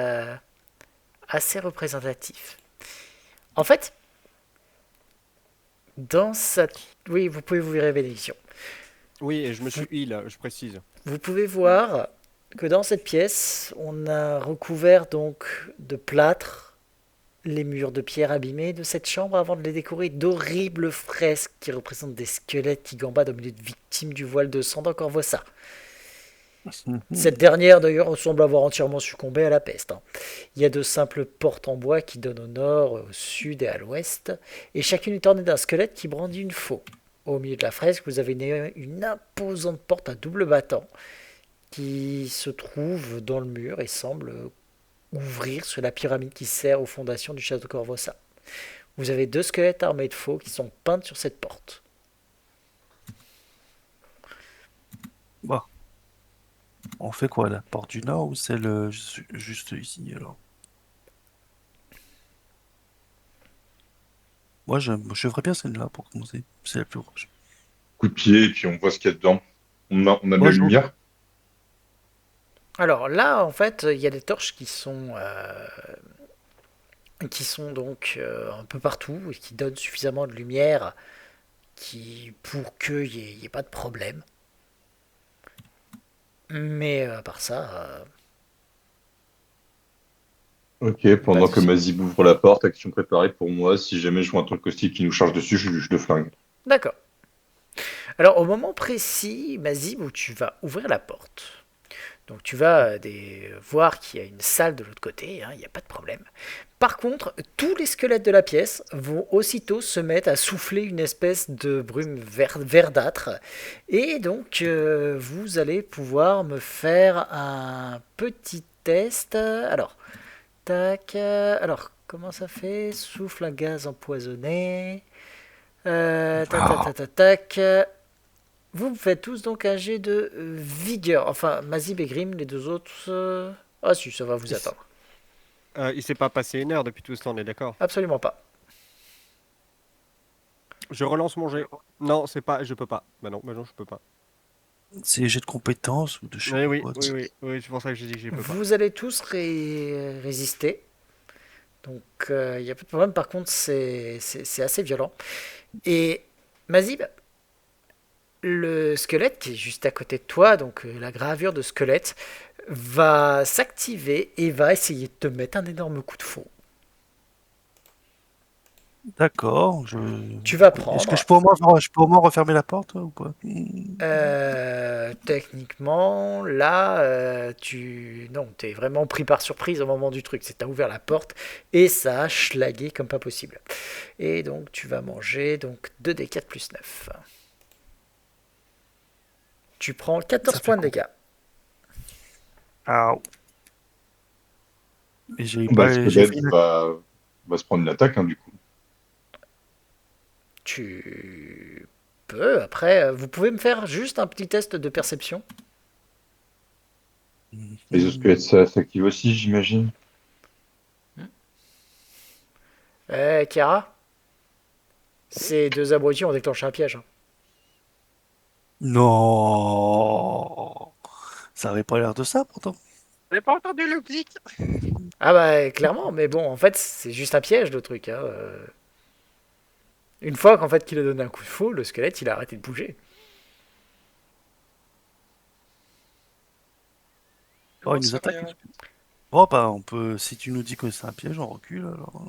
représentatif. En fait, dans cette... Oui, vous pouvez vous virer bénédiction. Oui, et je me suis heal, je précise. Vous pouvez voir que dans cette pièce, on a recouvert donc de plâtre les murs de pierre abîmés de cette chambre avant de les décorer d'horribles fresques qui représentent des squelettes qui gambadent au milieu de victimes du voile de sang d'Encorvossa. Cette dernière d'ailleurs semble avoir entièrement succombé à la peste. Il y a de simples portes en bois qui donnent au nord, au sud et à l'ouest, et chacune est ornée d'un squelette qui brandit une faux. Au milieu de la fresque, vous avez une imposante porte à double battant qui se trouve dans le mur et semble ouvrir sur la pyramide qui sert aux fondations du château Corvossa. Vous avez 2 squelettes armés de faux qui sont peints sur cette porte. Bon, on fait quoi, la porte du Nord ou celle juste ici alors? Moi, je ferais bien celle-là pour commencer. C'est la plus proche. Coup de pied, et puis on voit ce qu'il y a dedans. On a de Moi, la je- lumière. Alors là, en fait, il y a des torches qui sont donc un peu partout et qui donnent suffisamment de lumière pour qu'il n'y ait pas de problème. Mais à part ça, Ok, pas pendant de que souci. Mazib ouvre la porte, action préparée pour moi. Si jamais je vois un truc caustique qui nous charge dessus, je le flingue. D'accord. Alors au moment précis, Mazib, où tu vas ouvrir la porte, donc tu vas voir qu'il y a une salle de l'autre côté, il n'y a pas de problème. Par contre, tous les squelettes de la pièce vont aussitôt se mettre à souffler une espèce de brume verdâtre. Et donc, vous allez pouvoir me faire un petit test. Alors, tac. Alors, comment ça fait? Souffle à gaz empoisonné. Tac. Vous me faites tous donc un jet de vigueur. Enfin, Mazib et Grim, les deux autres. Ah si, ça va vous attendre. Il s'est pas passé une heure depuis tout ce temps, on est d'accord? Absolument pas. Je relance mon jet. Non, c'est pas, je peux pas. Bah non, je peux pas. C'est les jets de compétences ou de je sais Oui, pas oui, quoi. oui, c'est pour ça que j'ai dit que je peux pas. Vous allez tous résister. Donc, il n'y a pas de problème. Par contre, c'est assez violent. Et Mazib, le squelette qui est juste à côté de toi, donc la gravure de squelette, va s'activer et va essayer de te mettre un énorme coup de faux. D'accord, Tu vas Est-ce que prendre, je peux au moins refermer la porte ou pas? techniquement, là, non, t'es vraiment pris par surprise au moment du truc. C'est t'as ouvert la porte et ça a schlagué comme pas possible. Et donc, tu vas manger donc 2d4 plus 9. Tu prends 14 Ça fait points de quoi? dégâts. Ah, mais j'ai Bah, le pas, j'ai fait squelette va se prendre une attaque, hein, du coup. Tu peux, après, vous pouvez me faire juste un petit test de perception. Les autres squelettes, ça s'active aussi, j'imagine. Chiara, ces deux abrutis ont déclenché un piège. Non, ça avait pas l'air de ça pourtant. J'ai pas entendu le clic. Ah bah clairement, mais bon, en fait, c'est juste un piège le truc. Une fois qu'en fait qu'il a donné un coup de faux, le squelette il a arrêté de bouger. Oh, il J'en nous sais attaque. rien. Bon, bah, on peut, si tu nous dis que c'est un piège, on recule alors.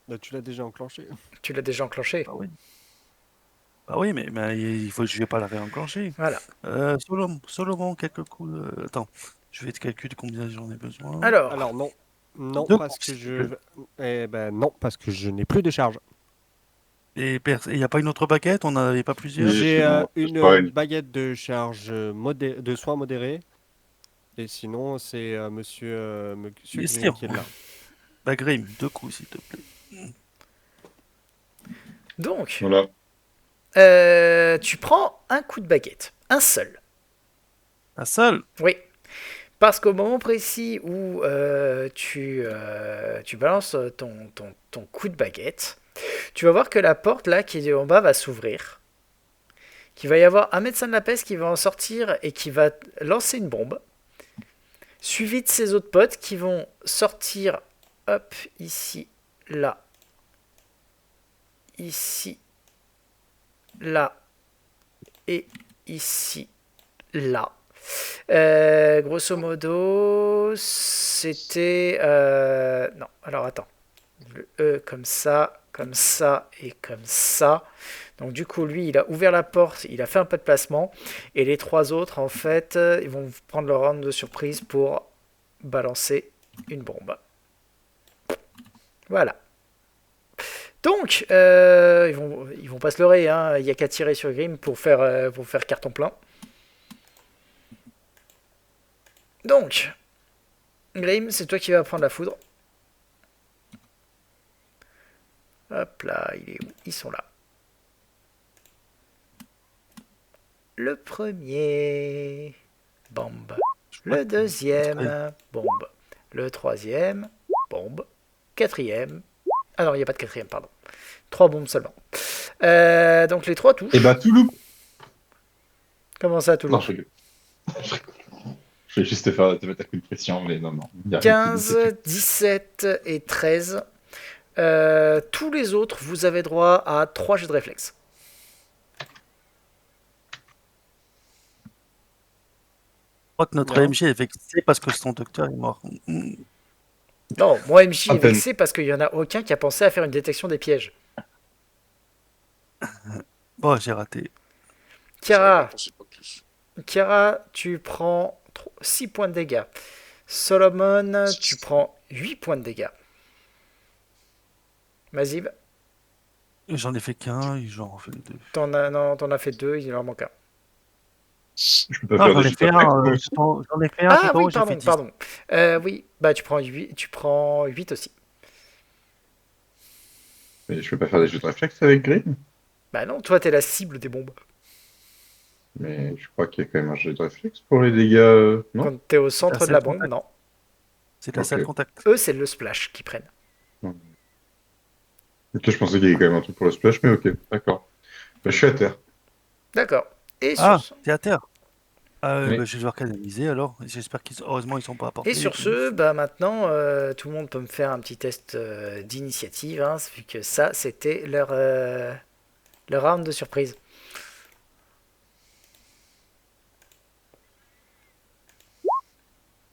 Bah, tu l'as déjà enclenché. Tu l'as déjà enclenché. Bah oui. Bah oui, mais il faut, je vais pas la réenclencher. Voilà. Solomon, quelques coups. Attends, je vais te calculer combien j'en ai besoin. Alors, Alors non, non Deux parce coups, que s'il te plaît. eh ben non parce que je n'ai plus de charge. Et il n'y a pas une autre baguette? On n'en avait pas plusieurs? Oui, J'ai c'est bon, c'est une pareil. baguette de charge de soins modérés et sinon c'est Monsieur Laissez, Green qui est là. bah Grim, deux coups, s'il te plaît. donc, Voilà. tu prends un coup de baguette. Un seul. Un seul? Oui. Parce qu'au moment précis où tu balances ton coup de baguette, tu vas voir que la porte là qui est en bas va s'ouvrir. Qu'il va y avoir un médecin de la peste qui va en sortir et qui va lancer une bombe. Suivi de ses autres potes qui vont sortir, hop, ici, là, ici, là, et ici, là. Grosso modo, c'était... non, alors attends. Le E comme ça et comme ça. Donc du coup, lui, il a ouvert la porte, il a fait un peu de placement. Et les trois autres, en fait, ils vont prendre leur round de surprise pour balancer une bombe. Voilà. Donc, ils vont pas se leurrer, hein. Il n'y a qu'à tirer sur Grim pour faire carton plein. Donc, Grim, c'est toi qui vas prendre la foudre. Hop là, il est où? Ils sont là. Le premier, bombe. Le deuxième, bombe. Le troisième, bombe. Quatrième. Ah non, il n'y a pas de quatrième, pardon. 3 bombes seulement. Donc les 3 touches. Et bah, tout loup. Comment ça, tout le Non, monde? je rigole. Je vais juste te mettre un coup de pression, mais non. Il y a rien qui 15, 17 et 13. Tous les autres, vous avez droit à 3 jets de réflexe. Je crois que notre Non. AMG est vexé parce que son docteur est mort. Non, moi, MJ est À peine. vexé parce qu'il n'y en a aucun qui a pensé à faire une détection des pièges. Bon, j'ai raté. Kiara, On sait pas tous. Kiara, tu prends 6 points de dégâts. Solomon, tu prends 8 points de dégâts. Mazib, J'en ai fait qu'un et j'en refais deux. t'en as fait 2, il en manque un. Je peux pas Ah, faire j'en des ai jeux fait de un, réflexe, j'en ai fait un, Ah tout en oui, haut, j'ai fait pardon, 10. pardon. Oui, bah tu prends 8 aussi. mais je peux pas faire des jeux de réflexe avec Green. Bah non, toi t'es la cible des bombes. Mais je crois qu'il y a quand même un jeu de réflexe pour les dégâts, non? Quand t'es au C'est la centre de seule la bombe, contact. non. C'est de la Ok. salle contact. Eux, c'est le splash qu'ils prennent. Ok, je pensais qu'il y avait quand même un truc pour le splash, mais ok, d'accord. Bah, je suis à terre. D'accord. Et Ah, sur, t'es à terre. Oui. Bah, je vais devoir canaliser alors. J'espère heureusement, ils sont pas à portée. et sur ce, bah maintenant, tout le monde peut me faire un petit test d'initiative, hein, vu que ça, c'était leur round de surprise.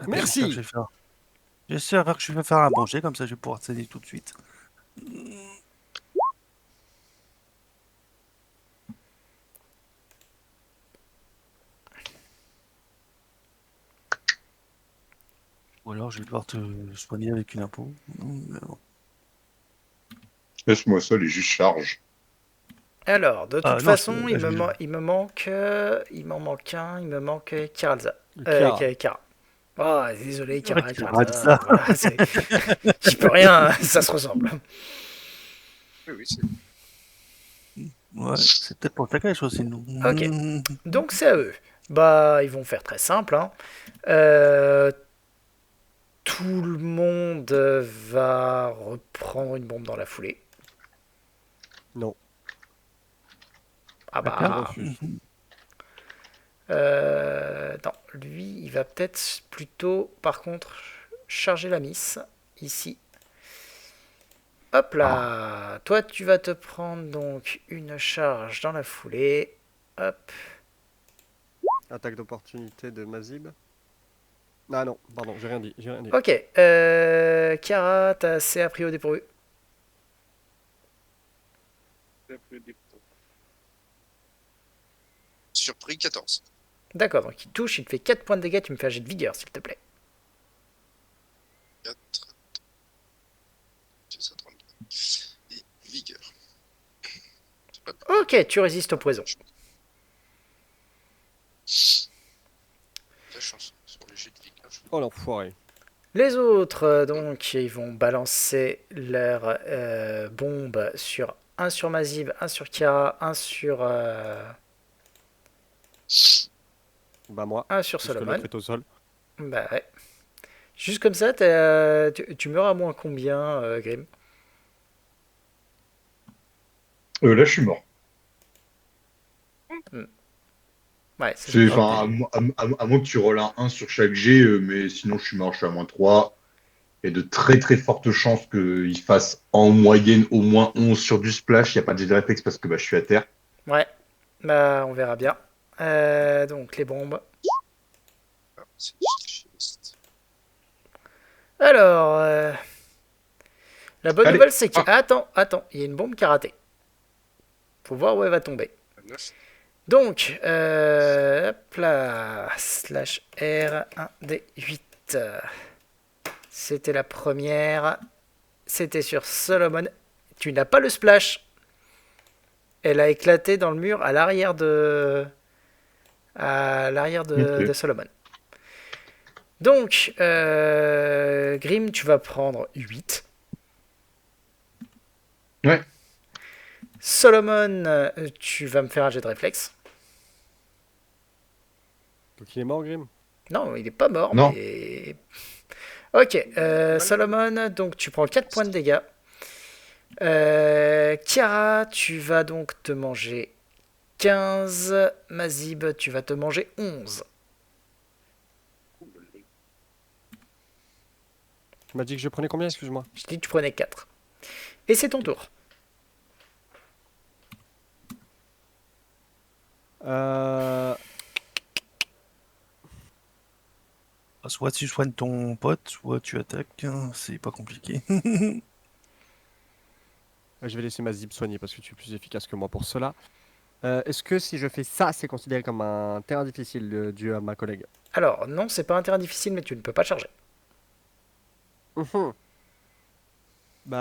Merci. J'espère que je vais faire un bon jet, comme ça je vais pouvoir t'aider tout de suite. Ou alors je vais devoir te soigner avec une impôt. Non. Laisse-moi ça, les juste charge. Alors, de toute Ah, non, façon, je vais- il me manque Kiralza. Kiara. Kara. Oh, désolé, Kara, Kiralza. Voilà, j'y peux rien, hein, ça se ressemble. Oui, c'est Ouais, c'est peut-être pour ta cache aussi, nous. Ok. Donc c'est à eux. Bah, ils vont faire très simple, hein. Euh, tout le monde va reprendre une bombe dans la foulée. Non. Ah Je bah. refuse. Non, lui, il va peut-être plutôt, par contre, charger la miss, ici. Hop là. Toi, tu vas te prendre donc une charge dans la foulée. Hop. Attaque d'opportunité de Mazib. Ah non, pardon, j'ai rien dit. Ok. Chiara, t'as assez appris au dépourvu. surpris 14. D'accord, donc il touche, il te fait 4 points de dégâts, tu me fais un jet de vigueur, s'il te plaît. 4. C'est ça, 32. Et vigueur. C'est pas mal. Ok, tu résistes au poison. La chance sur le jet de vigueur. Oh l'enfoiré. Les autres, donc, ils vont balancer leur bombe sur un sur Mazib, un sur Chiara, un sur Bah moi, un sur puisque Solomon. l'autre est au sol. Bah ouais. Juste comme ça, tu meurs à moins combien, Grim? Là, je suis mort. Hmm. Ouais, ça C'est, c'est chiant. Ok. enfin, à moins que tu rolles un 1 sur chaque jet, mais sinon, je suis mort, je suis à -3. Il y a de très très fortes chances qu'il fasse en moyenne au moins 11 sur du splash. Il n'y a pas de jet de réflexe parce que bah, je suis à terre. Ouais, bah on verra bien. Donc les bombes. Ah, c'est chimiste. Alors, la bonne Allez. nouvelle c'est que... Ah, Attends, il y a une bombe qui a raté. Faut voir où elle va tomber. À 9. Donc, hop là, slash R, 1 d 8. C'était la première. C'était sur Solomon. Tu n'as pas le splash. Elle a éclaté dans le mur à l'arrière de ok. Solomon. Donc, Grim, tu vas prendre 8. Ouais. Solomon, tu vas me faire un jet de réflexe. Donc il est mort, Grim? Non, il n'est pas mort, Non. mais... Ok, Mal. Solomon, donc tu prends 4 points de dégâts. Kiara, tu vas donc te manger 15. Mazib, tu vas te manger 11. Tu m'as dit que je prenais combien, excuse-moi? Je dis que tu prenais 4. Et c'est ton tour. Euh... Soit tu soignes ton pote, soit tu attaques, hein, c'est pas compliqué. Je vais laisser ma zip soigner parce que tu es plus efficace que moi pour cela. Est-ce que si je fais ça, c'est considéré comme un terrain difficile dû à ma collègue? Alors, non, c'est pas un terrain difficile, mais tu ne peux pas charger. Mhm.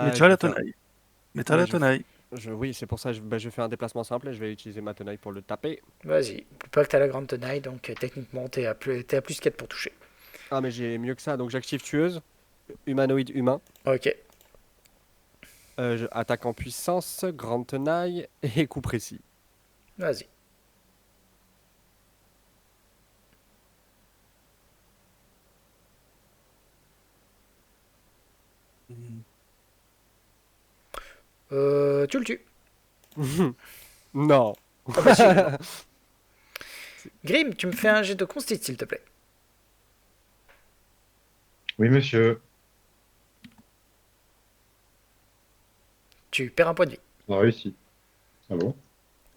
Mais Bah, tu je as vais la faire. tenaille. Mais t'as Ouais, la tenaille. oui, c'est pour ça. Je vais faire un déplacement simple et je vais utiliser ma tenaille pour le taper. Vas-y. N'oublie pas que t'as la grande tenaille, donc techniquement, t'es à plus 4 pour toucher. Ah, mais j'ai mieux que ça. Donc j'active tueuse, humanoïde humain, Ok, attaque en puissance, grande tenaille et coup précis. vas-y. Mhm. Tu le tues. Non. Ah bah si. Grim, tu me fais un jet de consti, s'il te plaît. Oui, monsieur. Tu perds un point de vie. On a réussi. Ah bon?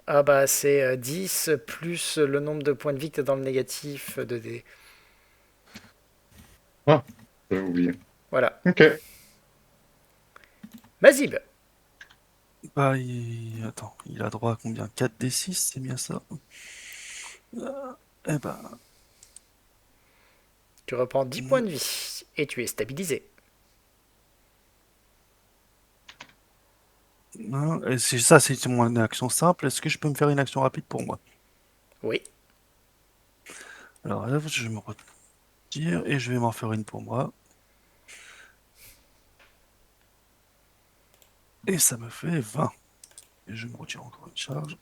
Ah bah c'est 10 plus le nombre de points de vie que t'as dans le négatif de dés. Ah, j'avais oublié. Voilà. Ok. Mazib, Bah, attends, il a droit à combien? 4d6, c'est bien ça? Eh ben, tu reprends 10 points mm, de vie et tu es stabilisé. hein, et c'est ça, c'est mon action simple. Est-ce que je peux me faire une action rapide pour moi? Oui, Alors là, je vais me retire et je vais m'en faire une pour moi. Et ça me fait 20. Et je me retire encore une charge.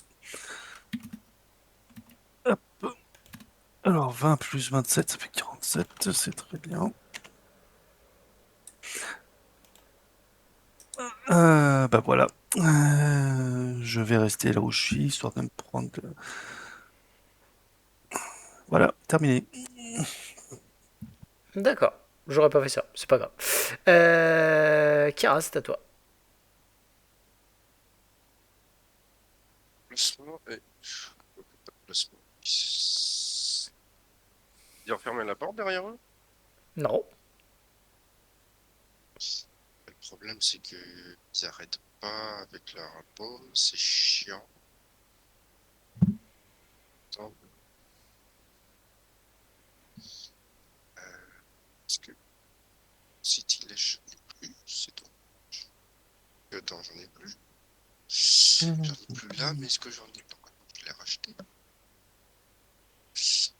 Hop. Alors 20 plus 27, ça fait 47, c'est très bien. Bah voilà. Je vais rester là où je suis, histoire de me prendre... Voilà, terminé. d'accord. J'aurais pas fait ça, c'est pas grave. Kira, c'est à toi. Placement et. Placement. Ils ont fermé la porte derrière eux? Non. Le problème, c'est que ils arrêtent pas avec leur impôt, c'est chiant. Attends, parce que City Lèche, j'en ai plus, c'est tout. Attends, j'en ai plus. J'en ai plus là, mais est-ce que j'en ai pas? Je l'ai racheté.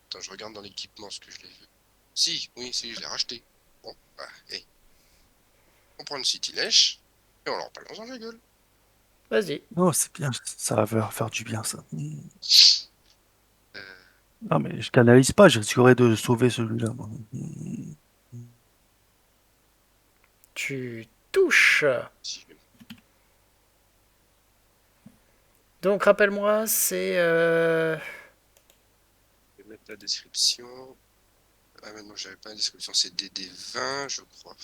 Attends, je regarde dans l'équipement ce que je l'ai vu. Si, oui, si, je l'ai racheté. Bon, bah, hey. On prend une City Lèche et on leur balance dans la gueule. Vas-y. Oh, c'est bien, ça va faire du bien, ça. Euh, Non, mais je canalise pas, je risquerais de sauver celui-là, moi. Tu touches. Si je Donc rappelle-moi, c'est... vais mettre la description. Ah, maintenant, j'avais pas la description. C'est DD20, je crois.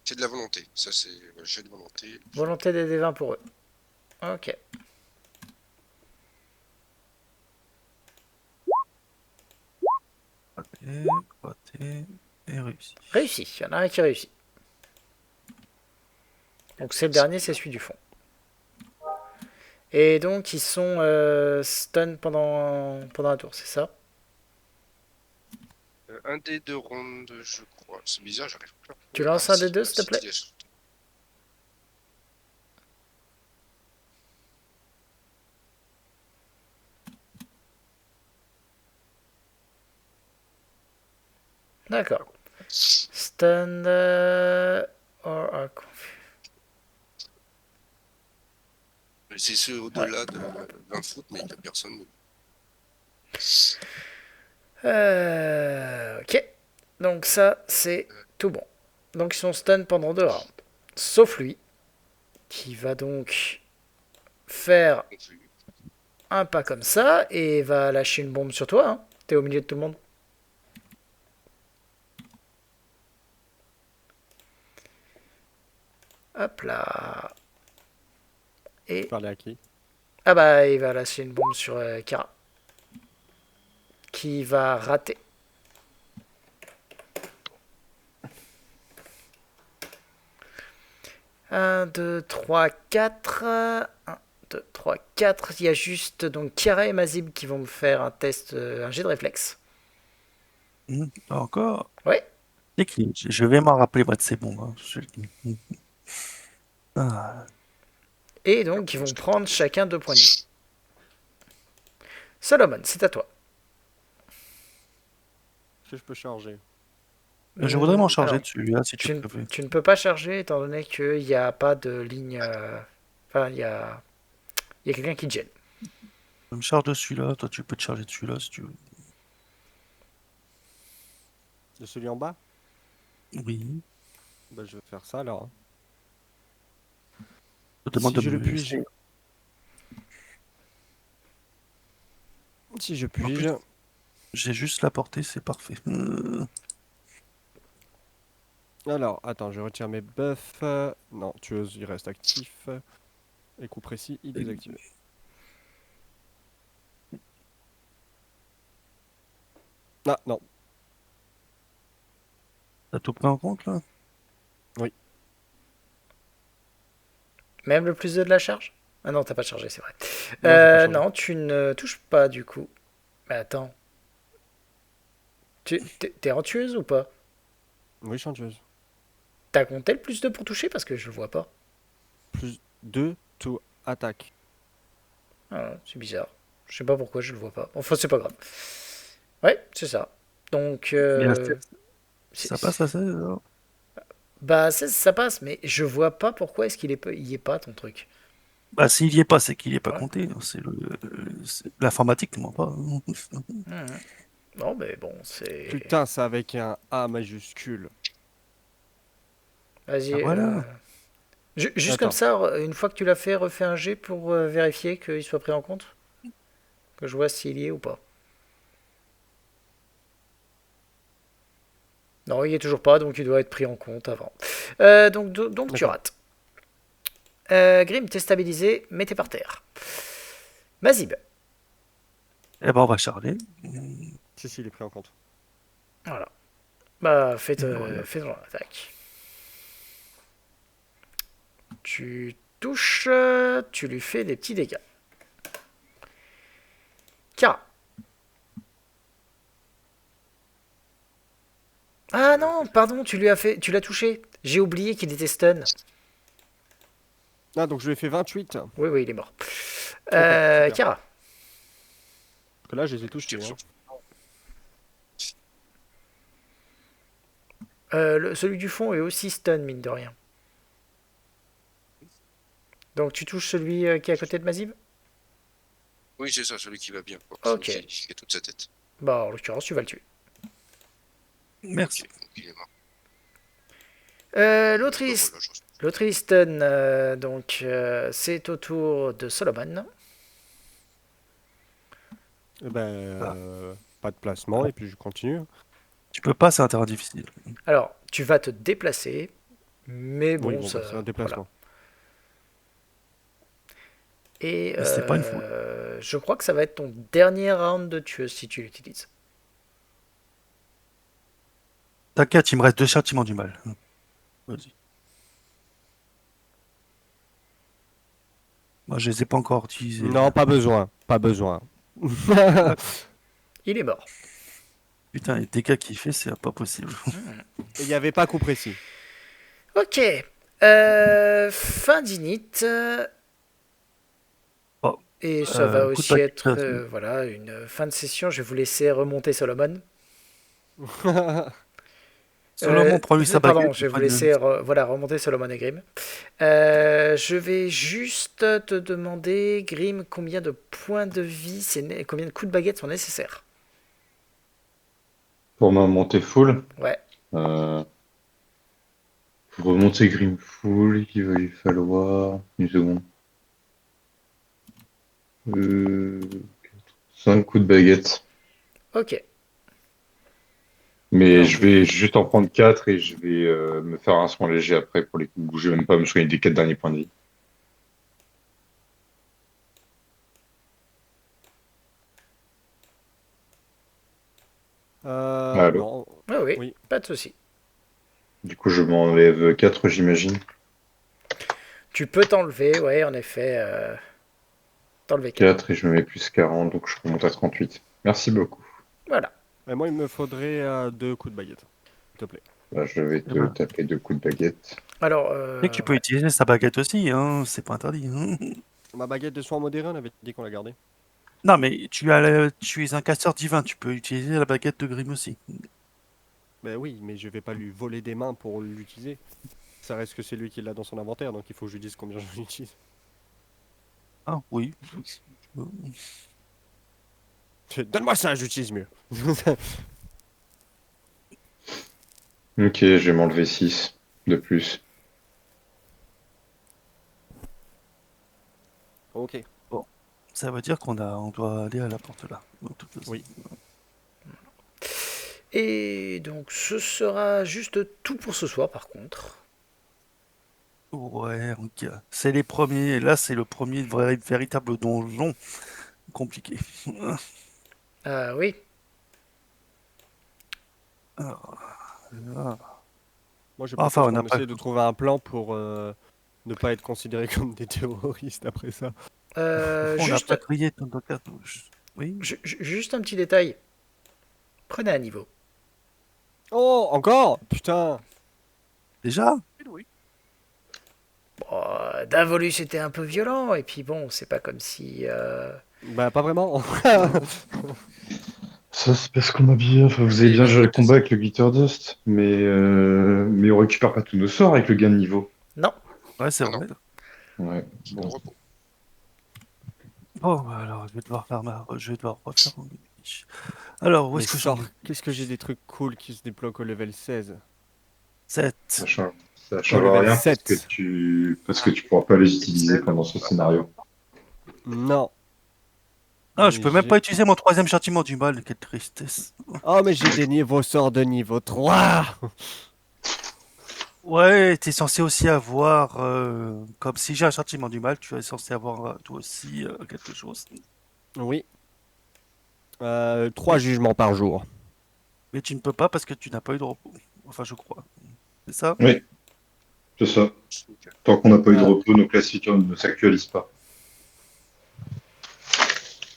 C'est de la volonté. Ça, c'est. Voilà, j'ai de volonté. volonté des D20 pour eux. Ok. Raté, et réussi. Réussi. Il y en a un qui réussit. Donc c'est le dernier, c'est celui du fond. Et donc ils sont stun pendant un tour, c'est ça? Un des deux rondes, je crois. C'est bizarre, j'arrive pas. Tu lances un des deux, s'il te plaît? D'accord. Stun or are confused. C'est ceux au-delà de 20 foot, mais il n'y a personne. Ok. Donc ça, c'est tout bon. Donc ils sont stun pendant 2 rounds. Sauf lui, qui va donc faire un pas comme ça et va lâcher une bombe sur toi. Hein. T'es au milieu de tout le monde. Hop là. Et... Parler à qui? Ah bah, il va lâcher une bombe sur Kara. Qui va rater. Un, 2, 3, 4. 1, 2, 3, 4. Il y a juste donc Kara et Mazib qui vont me faire un test, un jet de réflexe. Encore? Ouais. C'est qui? Je vais m'en rappeler, moi, de ces bons. Hein. Ah, Et donc, ils vont prendre chacun 2 points de vie. Solomon, c'est à toi. Est-ce que je peux charger? je voudrais m'en charger Alors, de celui-là, si tu tu, préfères. tu ne peux pas charger étant donné qu'il n'y a pas de ligne. Enfin, il y a quelqu'un qui te gêne. Je me charge de celui-là, toi tu peux te charger de celui-là si tu veux. De celui en bas? Oui. Bah, je vais faire ça alors. Je te demande Si de je me le le puis-je. laisser. Si je En puis-je. plus, j'ai juste la portée, c'est parfait. Alors, attends, je retire mes buffs. Non, tueuse, il reste actif. Et coup précis, il est désactivé. Ah, non. T'as tout pris en compte là? Oui. Même le plus 2 de la charge. Ah non, t'as pas chargé, c'est vrai. Non, j'ai pas chargé. Non, tu ne touches pas du coup. Mais attends. T'es en tueuse ou pas? Oui, chanteuse. T'as compté le plus 2 pour toucher parce que je le vois pas. Plus 2 to attaque. Ah, c'est bizarre. Je sais pas pourquoi je le vois pas. Enfin, c'est pas grave. Ouais, c'est ça. Donc, Il reste- Ça passe à 16 alors? bah, ça passe, mais je vois pas pourquoi est-ce il y est pas ton truc. Bah s'il y est pas, c'est qu'il y est pas Ouais. compté. C'est l'informatique ne ment pas. Mhm. Non, mais bon, c'est. Putain, c'est avec un A majuscule. Vas-y. Ah voilà. Juste comme Attends. ça, une fois que tu l'as fait, refais un jet pour vérifier qu'il soit pris en compte. Que je vois s'il y est ou pas. Non, il y est toujours pas, donc il doit être pris en compte avant. Donc tu D'accord. rates. Grim, t'es stabilisé, mais t'es par terre. Mazib. Eh ben on va charler. Si, il est pris en compte. Voilà. Bah, fais Et voilà. ton attaque. Tu touches, tu lui fais des petits dégâts. Kara. Ah non, pardon, tu l'as touché. J'ai oublié qu'il était stun. Ah, donc je lui ai fait 28. Oui, oui, il est mort. super. Kara. Parce que là, je les ai Je tous tués. tire Hein. sur. Celui du fond est aussi stun, mine de rien. Donc tu touches celui qui est à côté de Mazib. Oui, c'est ça, celui qui va bien, quoi. Ok. Celui qui a toute sa tête. Bah, en l'occurrence, tu vas le tuer. Merci. Ok, donc il est mort. L'autre Bah, is- voilà, je- l'autre is stun, donc c'est au tour de Solomon. Eh ben, pas de placement et puis je continue. Tu peux pas, c'est un terrain difficile. Alors, tu vas te déplacer, mais Oui, bon, bon, ça, bah, c'est un voilà. déplacement. Et Mais c'est pas une foule. je crois que ça va être ton dernier round de tueuse si tu l'utilises. T'inquiète, il me reste 2 châtiments du mal. Vas-y. Moi, je les ai pas encore utilisés. Non, pas besoin. Pas besoin. Il est mort. Putain, les dégâts qu'il fait, c'est pas possible. Il n'y avait pas coup précis. Ok. Fin d'init. Oh, Et ça va coup de aussi baguette, être vas-y. voilà, une fin de session. Je vais vous laisser remonter Solomon. Solomon, prends-lui sa Pardon, baguette. je vais vous laisser voilà, remonter Solomon et Grim. Je vais juste te demander, Grim, combien de points de vie, combien de coups de baguette sont nécessaires. Pour ma montée full, Ouais. pour remonter Grimfall, il va lui falloir une seconde. 5 coups de baguette. Ok. Mais Alors, je vais juste en prendre 4 et je vais me faire un soin léger après pour les coups de bouger, même pas me soigner des 4 derniers points de vie. Allô. Non. oui, oui, Oui. pas de souci. Du coup, je m'enlève 4, j'imagine. Tu peux t'enlever, ouais, en effet. T'enlever 4. 4 et je me mets plus 40, donc je remonte à 38. Merci beaucoup. Voilà. Et moi, il me faudrait 2 coups de baguette. S'il te plaît. Là, je vais te ben. taper 2 coups de baguette. Alors, Et tu peux utiliser sa baguette aussi, hein, c'est pas interdit. Hein. Ma baguette de soin modéré, on avait dit qu'on la gardait. Non, mais tu es un casseur divin, tu peux utiliser la baguette de Grim aussi. Ben oui, mais je vais pas lui voler des mains pour l'utiliser. Ça reste que c'est lui qui l'a dans son inventaire, donc il faut que je lui dise combien je l'utilise. Ah oui. Donne-moi ça, j'utilise mieux. Ok, je vais m'enlever 6 de plus. Ok. Ça veut dire on doit aller à la porte là. de toute façon. Oui. et donc, ce sera juste tout pour ce soir, par contre. Ouais, ok. C'est les premiers. Là, c'est le premier véritable donjon compliqué. Ah oui. Alors, là. Moi, je Enfin, propose on n'a qu'on pas. essaie de trouver un plan pour ne pas être considéré comme des terroristes après ça. On n'a Juste, pas trié tant de cartouches. Oui. juste un petit détail. Prenez un niveau. Oh, encore? Putain. Déjà? Bon, Davolus était un peu violent, et puis bon, c'est pas comme si... Bah, pas vraiment. Ça, c'est parce qu'on a bien. Enfin, vous avez bien géré le combat avec le Glitter Dust, mais on récupère pas tous nos sorts avec le gain de niveau. Non. Ouais, c'est Ah non. vrai. Ouais, C'est le bon. repos. Bon, bah, alors, je vais devoir je vais devoir refaire mon fiche. Alors, où Mais est-ce que j'en sors, ai? qu'est-ce que j'ai des trucs cool qui se débloquent au level 16? 7. Ça Au change level rien 7. parce que tu pourras pas les utiliser pendant ce scénario. Non. Ah, je Mais peux même j'ai- pas utiliser mon 3e châtiment du mal, quelle tristesse. Oh, mais j'ai des niveaux sorts de niveau 3. Ouais, t'es censé aussi avoir, comme si j'ai un châtiment du mal, tu es censé avoir toi aussi quelque chose. Oui. 3 jugements par jour. Mais tu ne peux pas parce que tu n'as pas eu de repos. Enfin, je crois. C'est ça? Oui, c'est ça. Tant qu'on n'a pas eu de repos, nos classifications ne s'actualisent pas.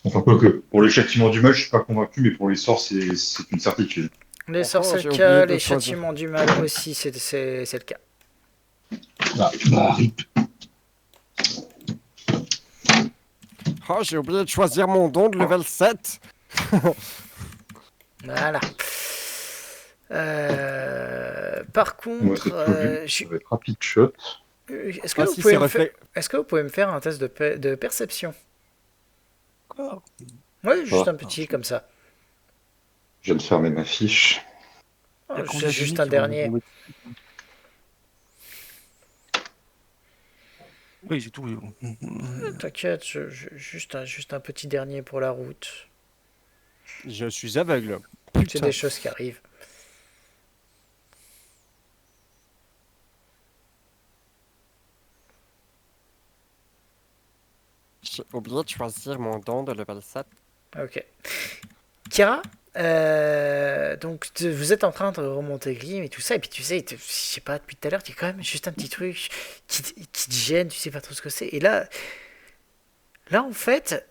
Enfin, quoique, pour les châtiments du mal, je suis pas convaincu, mais pour les sorts, c'est une certitude. Les sorts, Enfin, c'est j'ai le oublié cas. de Les choisir. châtiments du mal aussi, c'est le cas. Rip. Oh, j'ai oublié de choisir mon don de level 7. Voilà. Par Moi, contre, cette fois, ça va être rapide shot. est-ce que, Ah vous si, pouvez c'est me reflet. est-ce que vous pouvez me faire un test de perception? Quoi? Ouais, juste Oh. un petit comme ça. Je viens de fermer ma fiche. Il y a Oh, combien juste d'ennemis un qui vont nous dernier. tomber dessus? Oui, j'ai tout vu. T'inquiète, juste un petit dernier pour la route. Je suis aveugle. C'est Putain. des choses qui arrivent. J'ai oublié de choisir mon don de level 7. Ok. Kira, donc vous êtes en train de remonter Grim et tout ça, et puis tu sais, je sais pas, depuis tout à l'heure, il y a quand même juste un petit truc qui te gêne, tu sais pas trop ce que c'est. Et là en fait,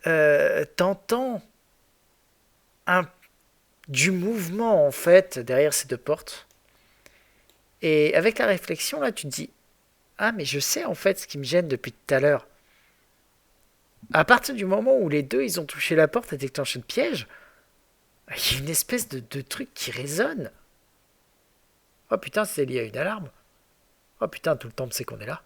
t'entends un, du mouvement en fait derrière ces deux portes. Et avec la réflexion, là, tu te dis, ah mais je sais en fait ce qui me gêne depuis tout à l'heure. À partir du moment où les deux ils ont touché la porte et déclenché le piège, il y a une espèce de truc qui résonne. Oh putain, c'est lié à une alarme. Oh putain, tout le temps, c'est qu'on est là.